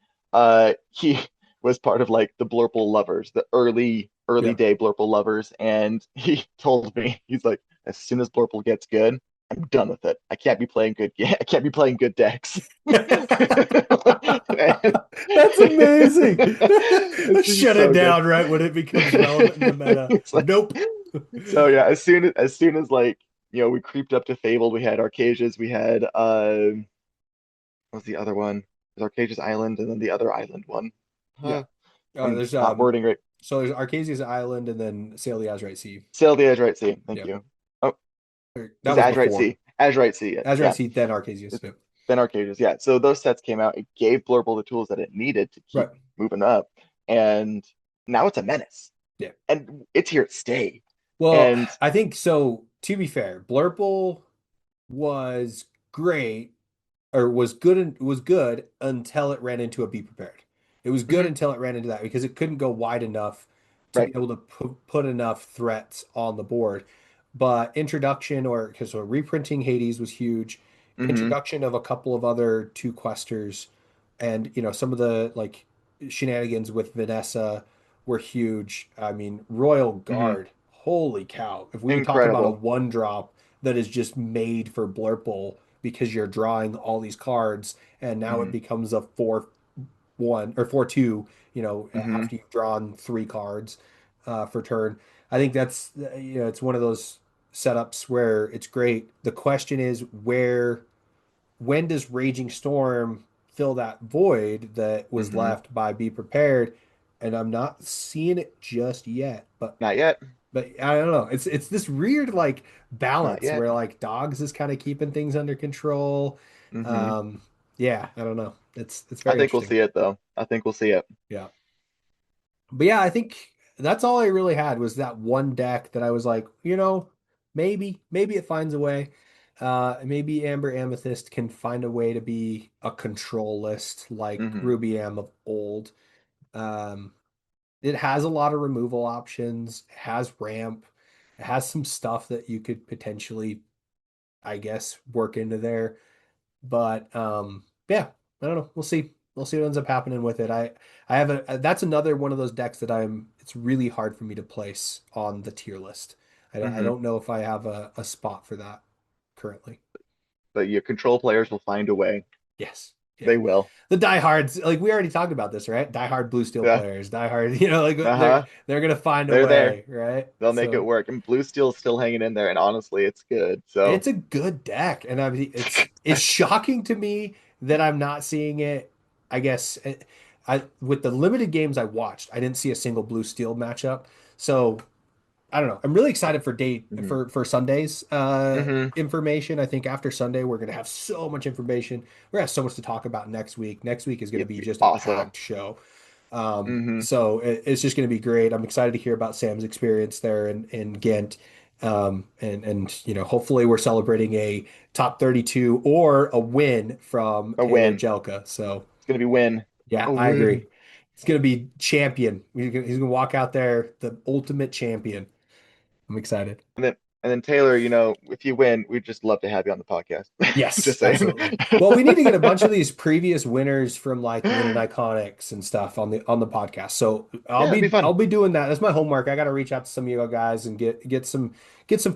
He was part of like the Blurple lovers, the early Yeah. day Blurple lovers, and he told me, he's like, as soon as Blurple gets good, I'm done with it. I can't be playing good. I can't be playing good decks. And That's amazing. it's just Shut it so good. down right when it becomes relevant in the meta. It's like, Nope. so yeah, as soon as like we creeped up to Fable, we had Arcasia's, we had what was the other one? It was Arcasia's Island, and then the other island one. Yeah. I'm There's not wording right. so there's Arcasia's Island and then Sail the Azurite Sea. Sail the Azurite Sea. Thank Yeah. you. Oh, it That was was Azurite before. Sea. Azurite Sea. Yeah, Azurite yeah. Sea, then Arcasia's. Yeah. Then Arcasia's. Yeah. So those sets came out. It gave Blurble the tools that it needed to keep Right. moving up, and now it's a menace, Yeah. and it's here to stay. Well, And I think so. To be fair, Blurple was great or was good until it ran into a be prepared. It was good mhm, until it ran into that because it couldn't go wide enough to be right. able to put enough threats on the board. But introduction or because so reprinting Hades was huge. Hmm. Introduction of a couple of other two questers and some of the like shenanigans with Vanessa were huge. I mean, Royal Hmm. Guard, holy cow. If we talk about a Incredible. one drop that is just made for Blurple because you're drawing all these cards and now it Hmm. becomes a 4-1 or 4-2, Hmm. after you've drawn three cards for turn. I think that's it's one of those setups where it's great. The question is when does Raging Storm fill that void that was Hmm. left by Be Prepared? And I'm not seeing it just yet, but Not yet. I don't know. It's this weird like Not balance yet. where like Dogz is kind of keeping things under control. Hmm. Um, yeah, I don't know. It's I very think we'll interesting. see it though. I think we'll see it. Yeah. But yeah, I think that's all I really had was that one deck that I was like, maybe it finds a way. Maybe Amber Amethyst can find a way to be a control list like Hmm. Ruby Am of old. Um, it has a lot of removal options, it has ramp, it has some stuff that you could potentially, I guess, work into there. But yeah, I don't know. We'll see. We'll see what ends up happening with it. I have that's another one of those decks that it's really hard for me to place on the tier list. I Hmm. don't know if I have a spot for that currently. But your control players will find a way. Yes. Yeah. They will. The diehards, like we already talked about this, right? Diehard blue steel Yeah. players, diehard, like Uh-huh. they're gonna find a They're there. way, right? They'll make it So work. And Blue Steel's still hanging in there, and honestly, it's good. So it's a good deck, and I mean, it's shocking to me that I'm not seeing it. I guess I with the limited games I watched, I didn't see a single blue steel matchup. So I don't know. I'm really excited for day hmm. for Sunday's Hmm. information. I think after Sunday we're gonna have so much information. We're gonna have so much to talk about next week. Next week is gonna It'd be be just a awesome. packed show. Hmm. So it's just going to be great. I'm excited to hear about Sam's experience there in Ghent. And hopefully we're celebrating a top 32 or a win from A Taylor win. Jelka. So It's gonna be win. yeah, A I agree. win. It's going to be champion. He's going to walk out there the ultimate champion. I'm excited. And then Taylor, if you win, we'd just love to have you on the podcast. Yes, Just saying. absolutely. Well, we need to get a bunch of these previous winners from like Win-an-Iconics and stuff on the podcast. So Yeah, it'd be I'll fun. be doing that. That's my homework. I got to reach out to some of you guys and get some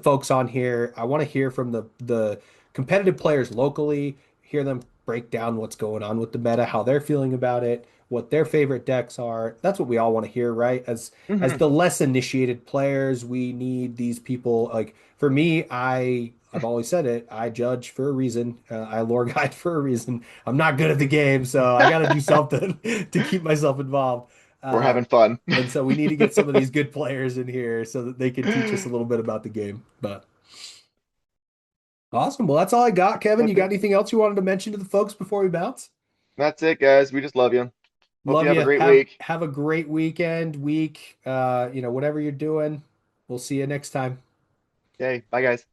folks on here. I want to hear from the competitive players locally, hear them break down what's going on with the meta, how they're feeling about it, what their favorite decks are. That's what we all want to hear, right? As Hmm. the less initiated players, we need these people. Like for me, I've always said it. I judge for a reason. I lore guide for a reason. I'm not good at the game, so I got to do something to keep myself involved. We're Uh, having fun. and so we need to get some of these good players in here so that they can teach us a little bit about the game. But awesome. Well, that's all I got, Kevin. You That's got it. anything else you wanted to mention to the folks before we bounce? That's it, guys. We just love you. Hope you Love have a you. great week. Have a great week. Whatever you're doing. We'll see you next time. Okay, bye, guys.